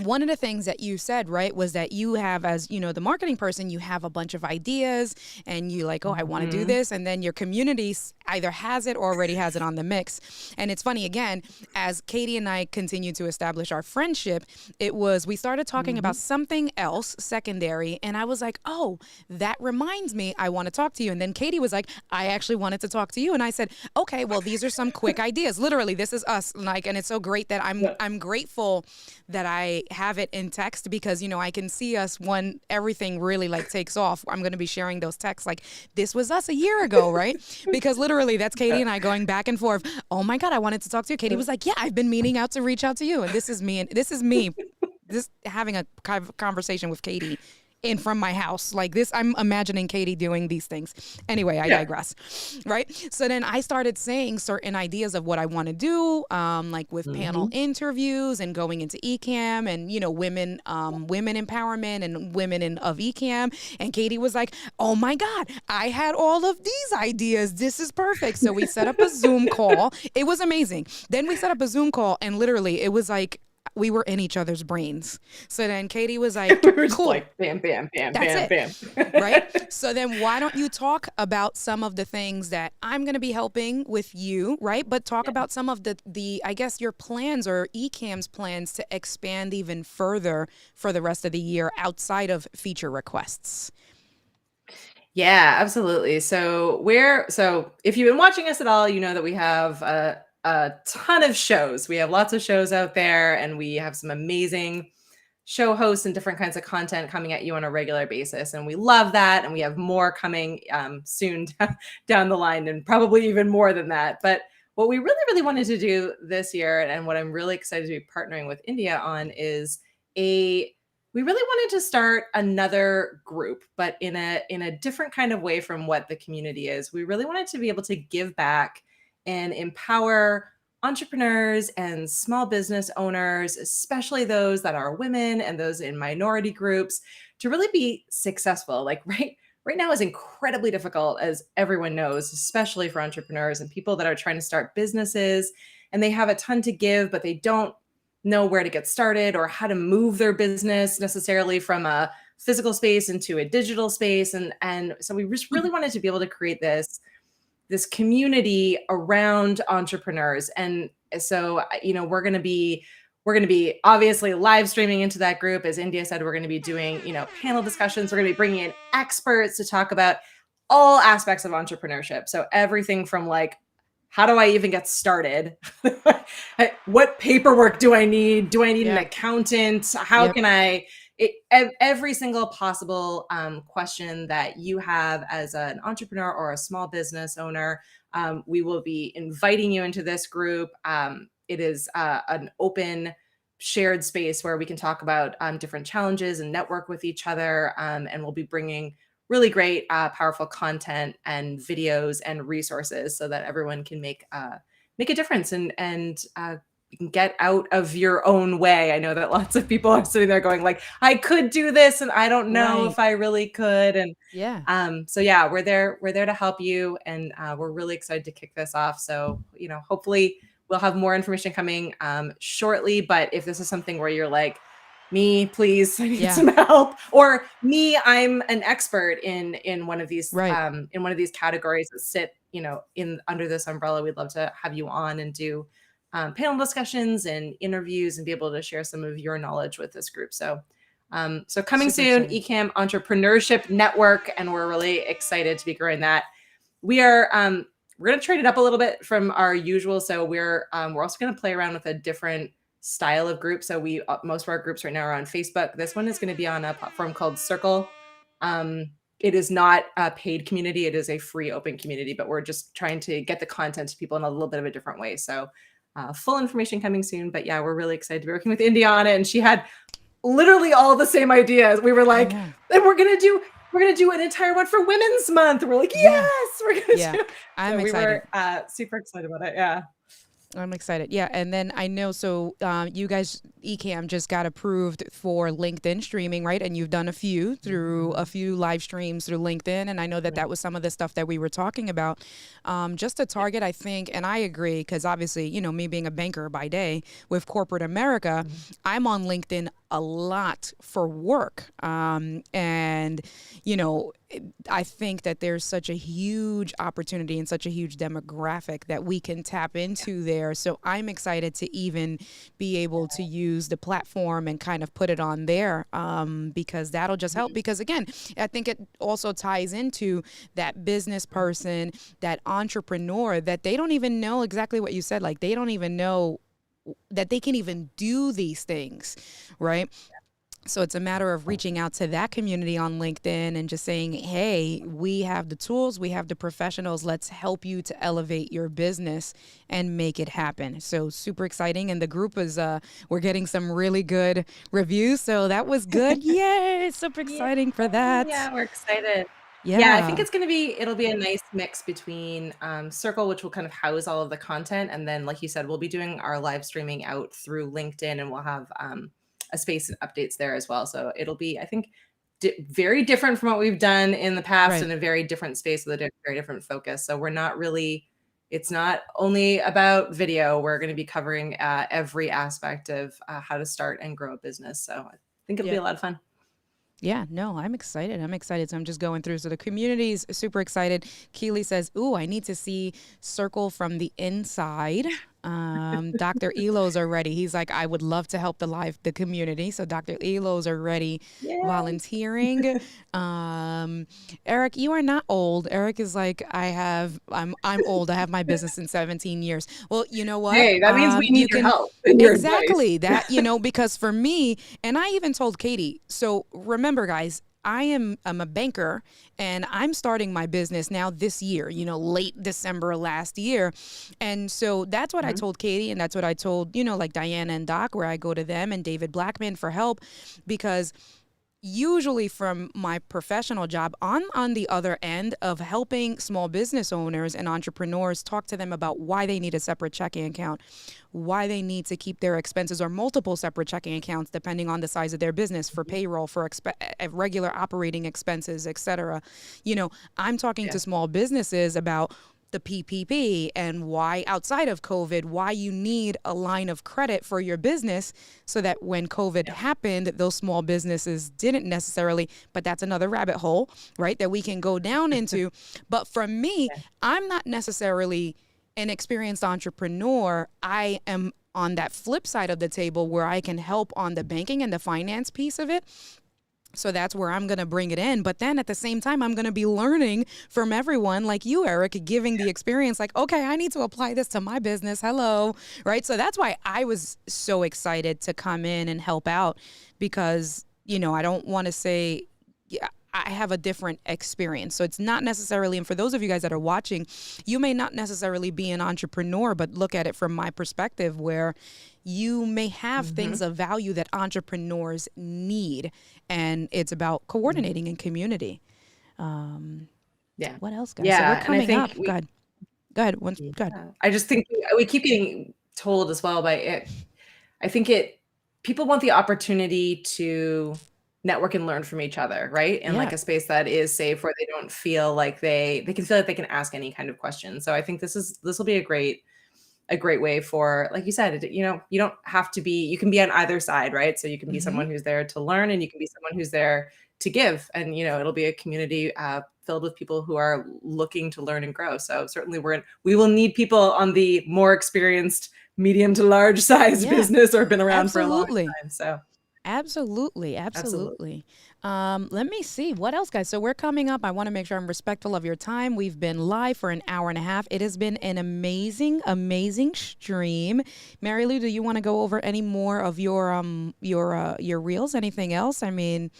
One of the things that you said, right, was that you have, as the marketing person, you have a bunch of ideas and you like, oh, I want to do this. And then your community either has it or already has it on the mix. And it's funny, again, as Katie and I continue to establish our friendship, we started talking about something else secondary. And I was like, oh, that reminds me, I want to talk to you. And then Katie was like, I actually wanted to talk to you. And I said, okay, well, these are some quick ideas. Literally, this is us. And it's so great that I'm grateful that I have it in text, because I can see us when everything really takes off. I'm going to be sharing those texts like, this was us a year ago, right? Because literally that's Katie and I going back and forth. Oh my God, I wanted to talk to you. Katie was like, yeah, I've been meaning to reach out to you. And this is me this having a conversation with Katie from my house like this. I'm imagining Katie doing these things. Anyway, I digress, right? So then I started saying certain ideas of what I want to do, like with panel interviews and going into Ecamm and, women empowerment and women of Ecamm. And Katie was like, oh my God, I had all of these ideas. This is perfect. So we set up a Zoom call. It was amazing. Then we set up a Zoom call and literally it was like, we were in each other's brains. So then Katie was like, we were just cool. like, bam, bam, bam, That's bam, it. bam. Right? So then why don't you talk about some of the things that I'm going to be helping with you, right? But talk about some of the I guess your plans or Ecamm's plans to expand even further for the rest of the year outside of feature requests. Yeah, absolutely. So if you've been watching us at all, you know that we have a ton of shows. We have lots of shows out there, and we have some amazing show hosts and different kinds of content coming at you on a regular basis. And we love that. And we have more coming soon down the line, and probably even more than that. But what we really, really wanted to do this year, and what I'm really excited to be partnering with India on, is we really wanted to start another group, but in a different kind of way from what the community is. We really wanted to be able to give back and empower entrepreneurs and small business owners, especially those that are women and those in minority groups, to really be successful. Like right now is incredibly difficult, as everyone knows, especially for entrepreneurs and people that are trying to start businesses, and they have a ton to give, but they don't know where to get started or how to move their business necessarily from a physical space into a digital space. And so we just really wanted to be able to create this community around entrepreneurs. And so, we're going to be obviously live streaming into that group. As India said, we're going to be doing, panel discussions. We're going to be bringing in experts to talk about all aspects of entrepreneurship. So everything from like, how do I even get started? What paperwork do I need? Do I need an accountant? How can I? Every single possible question that you have as an entrepreneur or a small business owner, we will be inviting you into this group. It is an open, shared space where we can talk about different challenges and network with each other. And we'll be bringing really great, powerful content and videos and resources so that everyone can make make a difference and you can get out of your own way. I know that lots of people are sitting there going like, I could do this and I don't know Right. if I really could. And Yeah. so yeah, we're there to help you, and we're really excited to kick this off. So, hopefully we'll have more information coming shortly. But if this is something where you're like, me, please, I need Yeah. some help, or me, I'm an expert in one of these Right. categories that sit, in under this umbrella, we'd love to have you on and do panel discussions and interviews and be able to share some of your knowledge with this group. So coming Super soon, exciting. Ecamm Entrepreneurship Network, and we're really excited to be growing that. We're going to trade it up a little bit from our usual. So we're also going to play around with a different style of group. So most of our groups right now are on Facebook. This one is going to be on a platform called Circle. It is not a paid community. It is a free open community, but we're just trying to get the content to people in a little bit of a different way. So full information coming soon. But yeah, we're really excited to be working with India on it. And she had literally all the same ideas. We were like, and we're gonna do an entire one for Women's Month. We're like, yes, we're gonna do. I'm So excited. we were super excited about it. Yeah. I'm excited. Yeah. And then I know, so you guys, Ecamm just got approved for LinkedIn streaming, right? And you've done a few live streams through LinkedIn. And I know that that was some of the stuff that we were talking about. Just to target, I think, and I agree, because obviously, me being a banker by day with corporate America, I'm on LinkedIn a lot for work. And, I think that there's such a huge opportunity and such a huge demographic that we can tap into there. So I'm excited to even be able to use the platform and kind of put it on there, because that'll just help. Because again, I think it also ties into that business person, that entrepreneur, that they don't even know exactly what you said. Like, they don't even know that they can even do these things, right? So it's a matter of reaching out to that community on LinkedIn and just saying, hey, we have the tools, we have the professionals, let's help you to elevate your business and make it happen. So super exciting. And the group is, we're getting some really good reviews. So that was good. Yay, super exciting for that. Yeah, we're excited. Yeah. Yeah, I think it'll be a nice mix between Circle, which will kind of house all of the content. And then, like you said, we'll be doing our live streaming out through LinkedIn, and we'll have a space and updates there as well. So it'll be, I think, very different from what we've done in the past, Right. in a very different space with a very different focus. So it's not only about video. We're going to be covering every aspect of how to start and grow a business. So I think it'll be a lot of fun. Yeah, no, I'm excited. So I'm just going through. So the community's super excited. Keely says, ooh, I need to see Circle from the inside. Dr. Elo's already. He's like, I would love to help the community. So Dr. Elo's already volunteering. Eric, you are not old. Eric is like, I'm old. I have my business in 17 years. Well, you know what? Hey, that means we need your help and your exactly advice. that, because for me, and I even told Katie, so remember guys, I'm a banker, and I'm starting my business now this year, late December last year. And so that's what I told Katie, and that's what I told, like Diana and Doc, where I go to them, and David Blackman for help, because usually from my professional job, on the other end of helping small business owners and entrepreneurs, talk to them about why they need a separate checking account, why they need to keep their expenses or multiple separate checking accounts depending on the size of their business, for payroll, for regular operating expenses, etc. I'm talking to small businesses about the PPP and why, outside of COVID, why you need a line of credit for your business, so that when COVID happened, those small businesses didn't necessarily, but that's another rabbit hole, right, that we can go down into. But for me, I'm not necessarily an experienced entrepreneur. I am on that flip side of the table where I can help on the banking and the finance piece of it. So that's where I'm going to bring it in. But then at the same time, I'm going to be learning from everyone like you, Eric, giving the experience like, okay, I need to apply this to my business. Hello. Right. So that's why I was so excited to come in and help out, because, I don't want to say, I have a different experience. So it's not necessarily, and for those of you guys that are watching, you may not necessarily be an entrepreneur, but look at it from my perspective, where you may have things of value that entrepreneurs need. And it's about coordinating in community. What else, guys? Yeah, so we're and I coming think up. Go ahead. Go ahead. Go ahead. Yeah. I just think we keep getting told as well by it. I think people want the opportunity to network and learn from each other, right? In like a space that is safe where they don't feel like they can feel like they can ask any kind of question. So I think this will be a great way for, like you said, you don't have to be, you can be on either side, right? So you can be someone who's there to learn, and you can be someone who's there to give. And, it'll be a community filled with people who are looking to learn and grow. So certainly we will need people on the more experienced medium to large size business or been around for a long time. So Absolutely. Let me see what else, guys. So we're coming up. I want to make sure I'm respectful of your time. We've been live for an hour and a half. It has been an amazing stream. Marielou, do you want to go over any more of your reels? Anything else? I mean,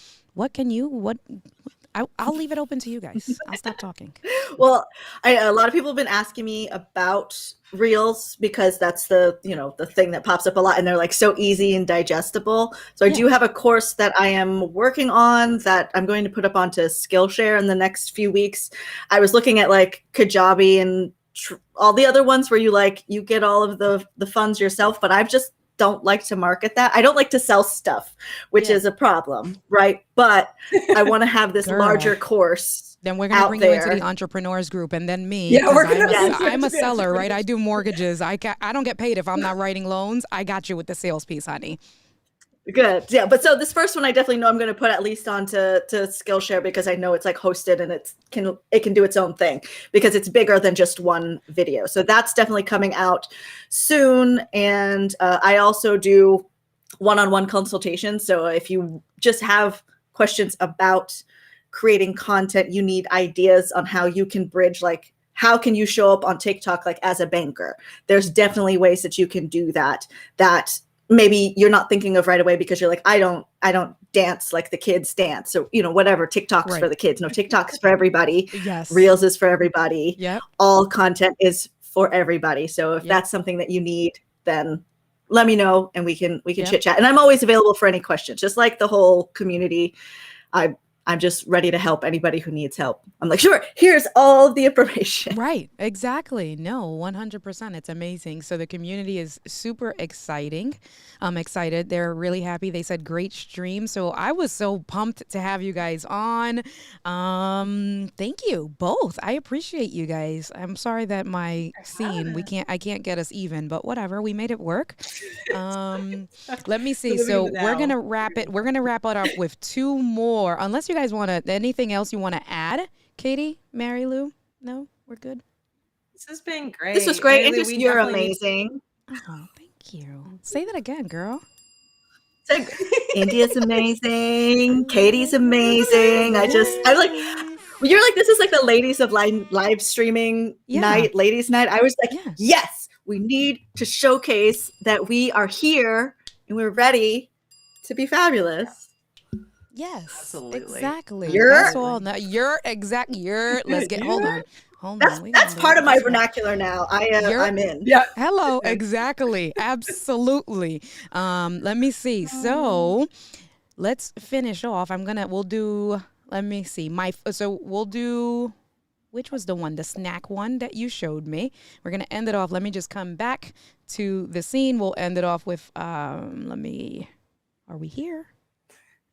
I'll leave it open to you guys. I'll stop talking. Well, a lot of people have been asking me about reels because that's the thing that pops up a lot, and they're like so easy and digestible. So I do have a course that I am working on that I'm going to put up onto Skillshare in the next few weeks. I was looking at like Kajabi and all the other ones where you get all of the funds yourself, but I've just don't like to market that. I don't like to sell stuff, which is a problem, right? But I want to have this larger course. Then we're going to bring you into the entrepreneurs group, and then me. Yeah, I'm a seller, right? I do mortgages. I don't get paid if I'm not writing loans. I got you with the sales piece, honey. Good. Yeah. But so this first one, I definitely know I'm going to put at least onto Skillshare because I know it's like hosted and it can do its own thing because it's bigger than just one video. So that's definitely coming out soon. And I also do one-on-one consultations. So if you just have questions about creating content, you need ideas on how you can bridge, like how can you show up on TikTok like as a banker? There's definitely ways that you can do that maybe you're not thinking of right away because you're like, I don't dance like the kids dance. So, whatever, TikTok's for the kids. No, TikTok's for everybody. Yes. Reels is for everybody. Yeah. All content is for everybody. So if that's something that you need, then let me know and we can chit chat. And I'm always available for any questions, just like the whole community. I'm just ready to help anybody who needs help. I'm like, sure, here's all of the information. Right, exactly. No, 100%. It's amazing. So the community is super exciting. I'm excited. They're really happy. They said great stream. So I was so pumped to have you guys on. Thank you both. I appreciate you guys. I'm sorry that my scene, I can't get us even, but whatever. We made it work. Let me see. So we're going to wrap it. We're going to wrap it up with two more, unless you guys want anything else you want to add? Katie, Marielou? No, we're good. This has been great. This was great. And just you're amazing. Oh, thank you. Say that again, girl. India's amazing. Katie's amazing. You're like, this is like the ladies of live streaming night, ladies night. I was like, yes, we need to showcase that we are here and we're ready to be fabulous. Yes, absolutely. Exactly. That's all. Let's get. Hold on. That's part of my vernacular now. I'm in. Yeah. Hello. Exactly. Absolutely. Let me see. So let's finish off. We'll do. Let me see. We'll do. Which was the one? The snack one that you showed me. We're gonna end it off. Let me just come back to the scene. We'll end it off with. Are we here?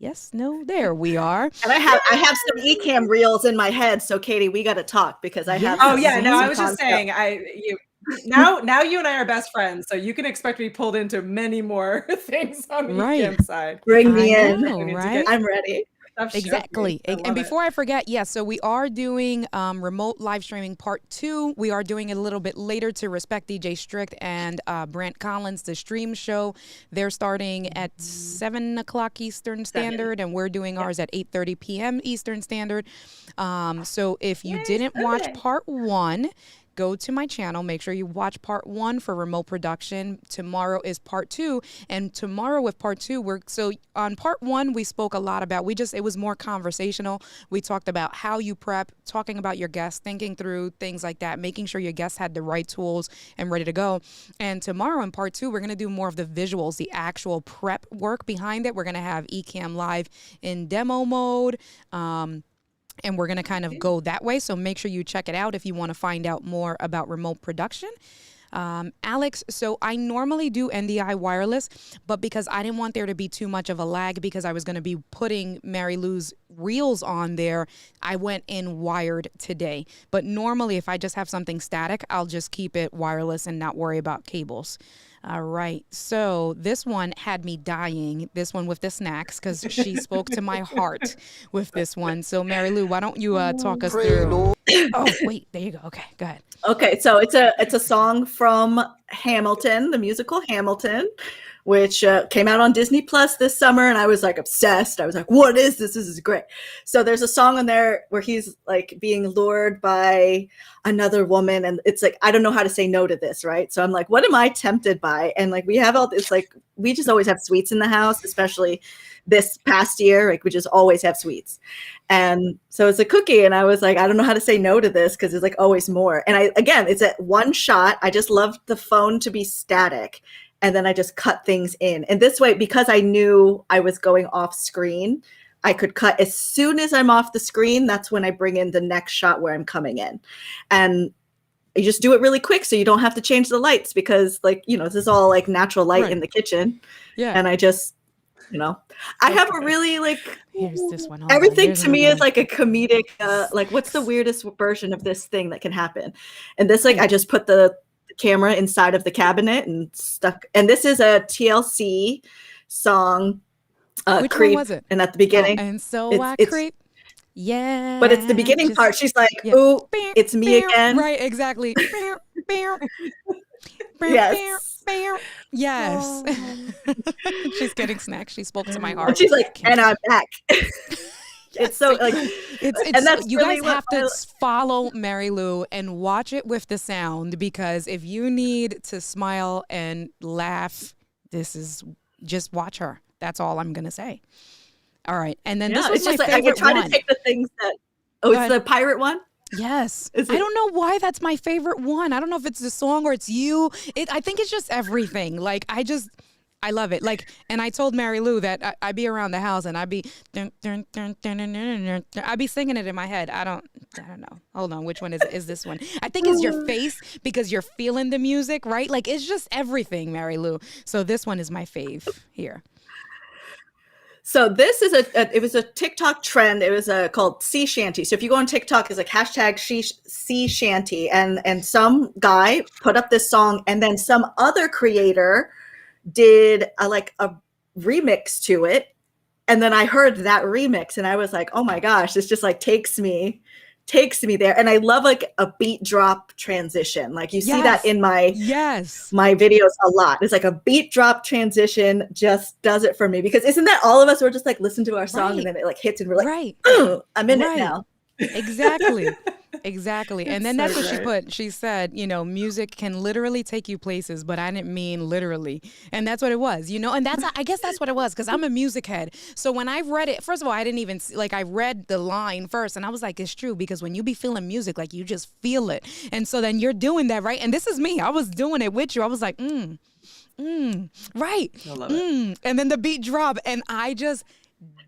Yes, no, there we are. And I have some Ecamm reels in my head. So Katie, we got to talk because I have. Oh yeah, no, I was just saying, now you and I are best friends, so you can expect to be pulled into many more things on the Ecamm side. Bring me in, right? I'm ready. Exactly. And before I forget, so we are doing remote live streaming part 2. We are doing it a little bit later to respect DJ Strict and Brant Collins, the stream show. They're starting at 7 o'clock Eastern Standard, and we're doing ours at 8:30 p.m. Eastern Standard. So if you didn't watch part 1, go to my channel. Make sure you watch part 1 for remote production. Tomorrow is part 2. And tomorrow with part 2, so on part 1, we spoke a lot about, it was more conversational. We talked about how you prep, talking about your guests, thinking through things like that, making sure your guests had the right tools and ready to go. And tomorrow in part 2, we're going to do more of the visuals, the actual prep work behind it. We're going to have EcammLive in demo mode. and we're going to kind of go that way. So make sure you check it out if you want to find out more about remote production. Alex, so I normally do NDI wireless, but because I didn't want there to be too much of a lag because I was going to be putting Marilou's reels on there, I went in wired today. But normally if I just have something static, I'll just keep it wireless and not worry about cables. All right. So this one had me dying, this one with the snacks, because she spoke to my heart with this one. So Marielou, why don't you talk us through? Oh, wait, there you go. Okay, go ahead. Okay, so it's a song from Hamilton, the musical Hamilton, which came out on Disney Plus this summer, and I was like obsessed. I was like, what is this? This is great. So there's a song on there where he's like being lured by another woman, and it's like, I don't know how to say no to this, right? So I'm like, what am I tempted by? And like, we have all this, like, we just always have sweets in the house, especially this past year, like we just always have sweets. And so it's a cookie, and I was like, I don't know how to say no to this because it's like always more. And again, it's at one shot. I just love the phone to be static, and then I just cut things in. And this way, because I knew I was going off screen, I could cut as soon as I'm off the screen. That's when I bring in the next shot where I'm coming in. And you just do it really quick so you don't have to change the lights because, like, you know, this is all like natural light in the kitchen. Yeah. And I just, you know, I have a really like, here's this one. Everything to me is like a comedic, like, what's the weirdest version of this thing that can happen? And this, like, I just put the camera inside of the cabinet and stuck. And this is a TLC song. Which Creep. one was it? And at the beginning. And so I creep. Yeah. But it's the beginning part. She's like, ooh, it's me again. Right, exactly. Yes. Yes. Oh. She's getting snacks. She spoke to my heart. And she's like, and I'm back. It's so like, it's and that's you really guys have to follow Marielou and watch it with the sound, because if you need to smile and laugh, this is just watch her. That's all I'm gonna say. All right, and then this was my favorite one. I try to take the things that. Oh, it's the pirate one. Yes. I don't know why that's my favorite one. I don't know if it's the song or it's you. I think it's just everything. Like, I love it. Like, and I told Marielou that I'd be around the house and I'd be I'd be singing it in my head. I don't know. Hold on, which one is this one? I think it's your face, because you're feeling the music, right? Like, it's just everything, Marielou. So this one is my fave here. So this is it was a TikTok trend. It was called sea shanty. So if you go on TikTok, it's like hashtag sea shanty, and some guy put up this song, and then some other creator did a remix to it. And then I heard that remix and I was like, oh my gosh, this just like takes me there. And I love like a beat drop transition. Like you see that in my videos a lot. It's like a beat drop transition just does it for me, because isn't that all of us? We're just like, listen to our song and then it like hits and we're like, I'm in it now. Exactly. Exactly. And then that's what she put. She said, you know, music can literally take you places, but I didn't mean literally. And that's what it was, you know, and I guess that's what it was, because I'm a music head. So when I read it, first of all, I didn't even I read the line first and I was like, it's true, because when you be feeling music, like you just feel it. And so then you're doing that, right? And this is me. I was doing it with you. I was like, right. I love it. And then the beat drop and I just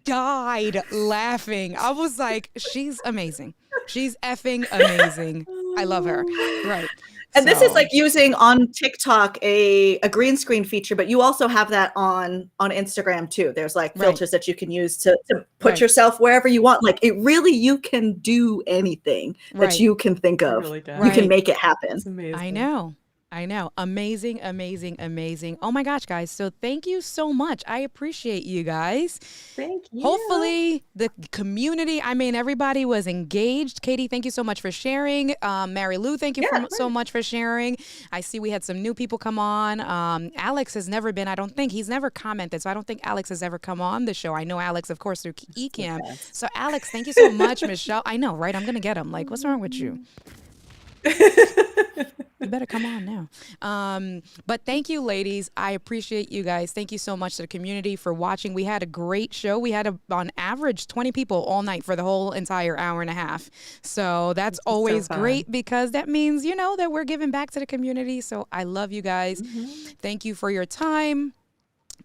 died laughing. I was like, she's amazing. She's effing amazing. I love her. Right. And this is like using on TikTok a green screen feature, but you also have that on Instagram too. There's like filters that you can use to put yourself wherever you want. Like it really, you can do anything that you can think of. Really you can make it happen. It's amazing. I know. Amazing, amazing, amazing. Oh my gosh, guys. So thank you so much. I appreciate you guys. Thank you. Hopefully the community, I mean, everybody was engaged. Katie, thank you so much for sharing. Marielou, thank you so much for sharing. I see we had some new people come on. Alex has never been, he's never commented. So I don't think Alex has ever come on the show. I know Alex, of course, through Ecamm. So Alex, thank you so much. Michelle, I know, right? I'm going to get him. Like, what's wrong with you? You better come on now. But thank you, ladies. I appreciate you guys. Thank you so much to the community for watching. We had a great show. We had on average 20 people all night for the whole entire hour and a half. So that's always great, because that means, you know, that we're giving back to the community. So I love you guys. Thank you for your time.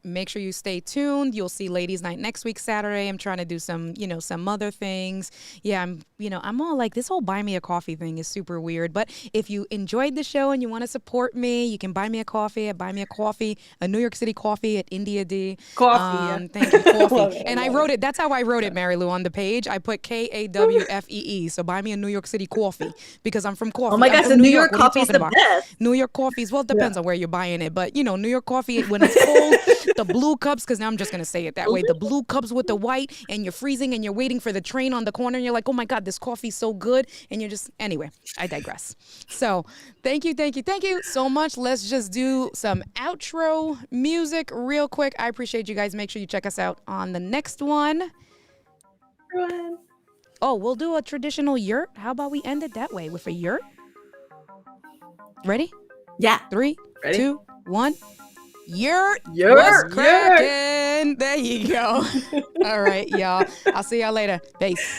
make sure you stay tuned. You'll see Ladies Night next week, Saturday. I'm trying to do some, some other things. Yeah, I'm all like, this whole buy me a coffee thing is super weird. But if you enjoyed the show and you want to support me, you can buy me a coffee at Buy Me a Coffee, a New York City coffee at India D. Coffee. Thank you, coffee. Love it, And I wrote it. That's how I wrote it, Marielou, on the page. I put KAWFEE. So buy me a New York City coffee because I'm from coffee. Oh my I'm gosh, from the New York What are you coffee is talking the about? best. New York coffees. Well, it depends on where you're buying it. But, New York coffee, when it's cold, the blue cups, because now I'm just going to say it that way. The blue cups with the white, and you're freezing and you're waiting for the train on the corner. And you're like, oh my God, this coffee's so good. And you're just, anyway, I digress. So thank you so much. Let's just do some outro music real quick. I appreciate you guys. Make sure you check us out on the next one. Everyone. Oh, we'll do a traditional yurt. How about we end it that way with a yurt? Ready? Yeah. 3, Ready? 2, 1. Yurt. Yurt. What's cracking? There you go. All right, y'all. I'll see y'all later. Peace.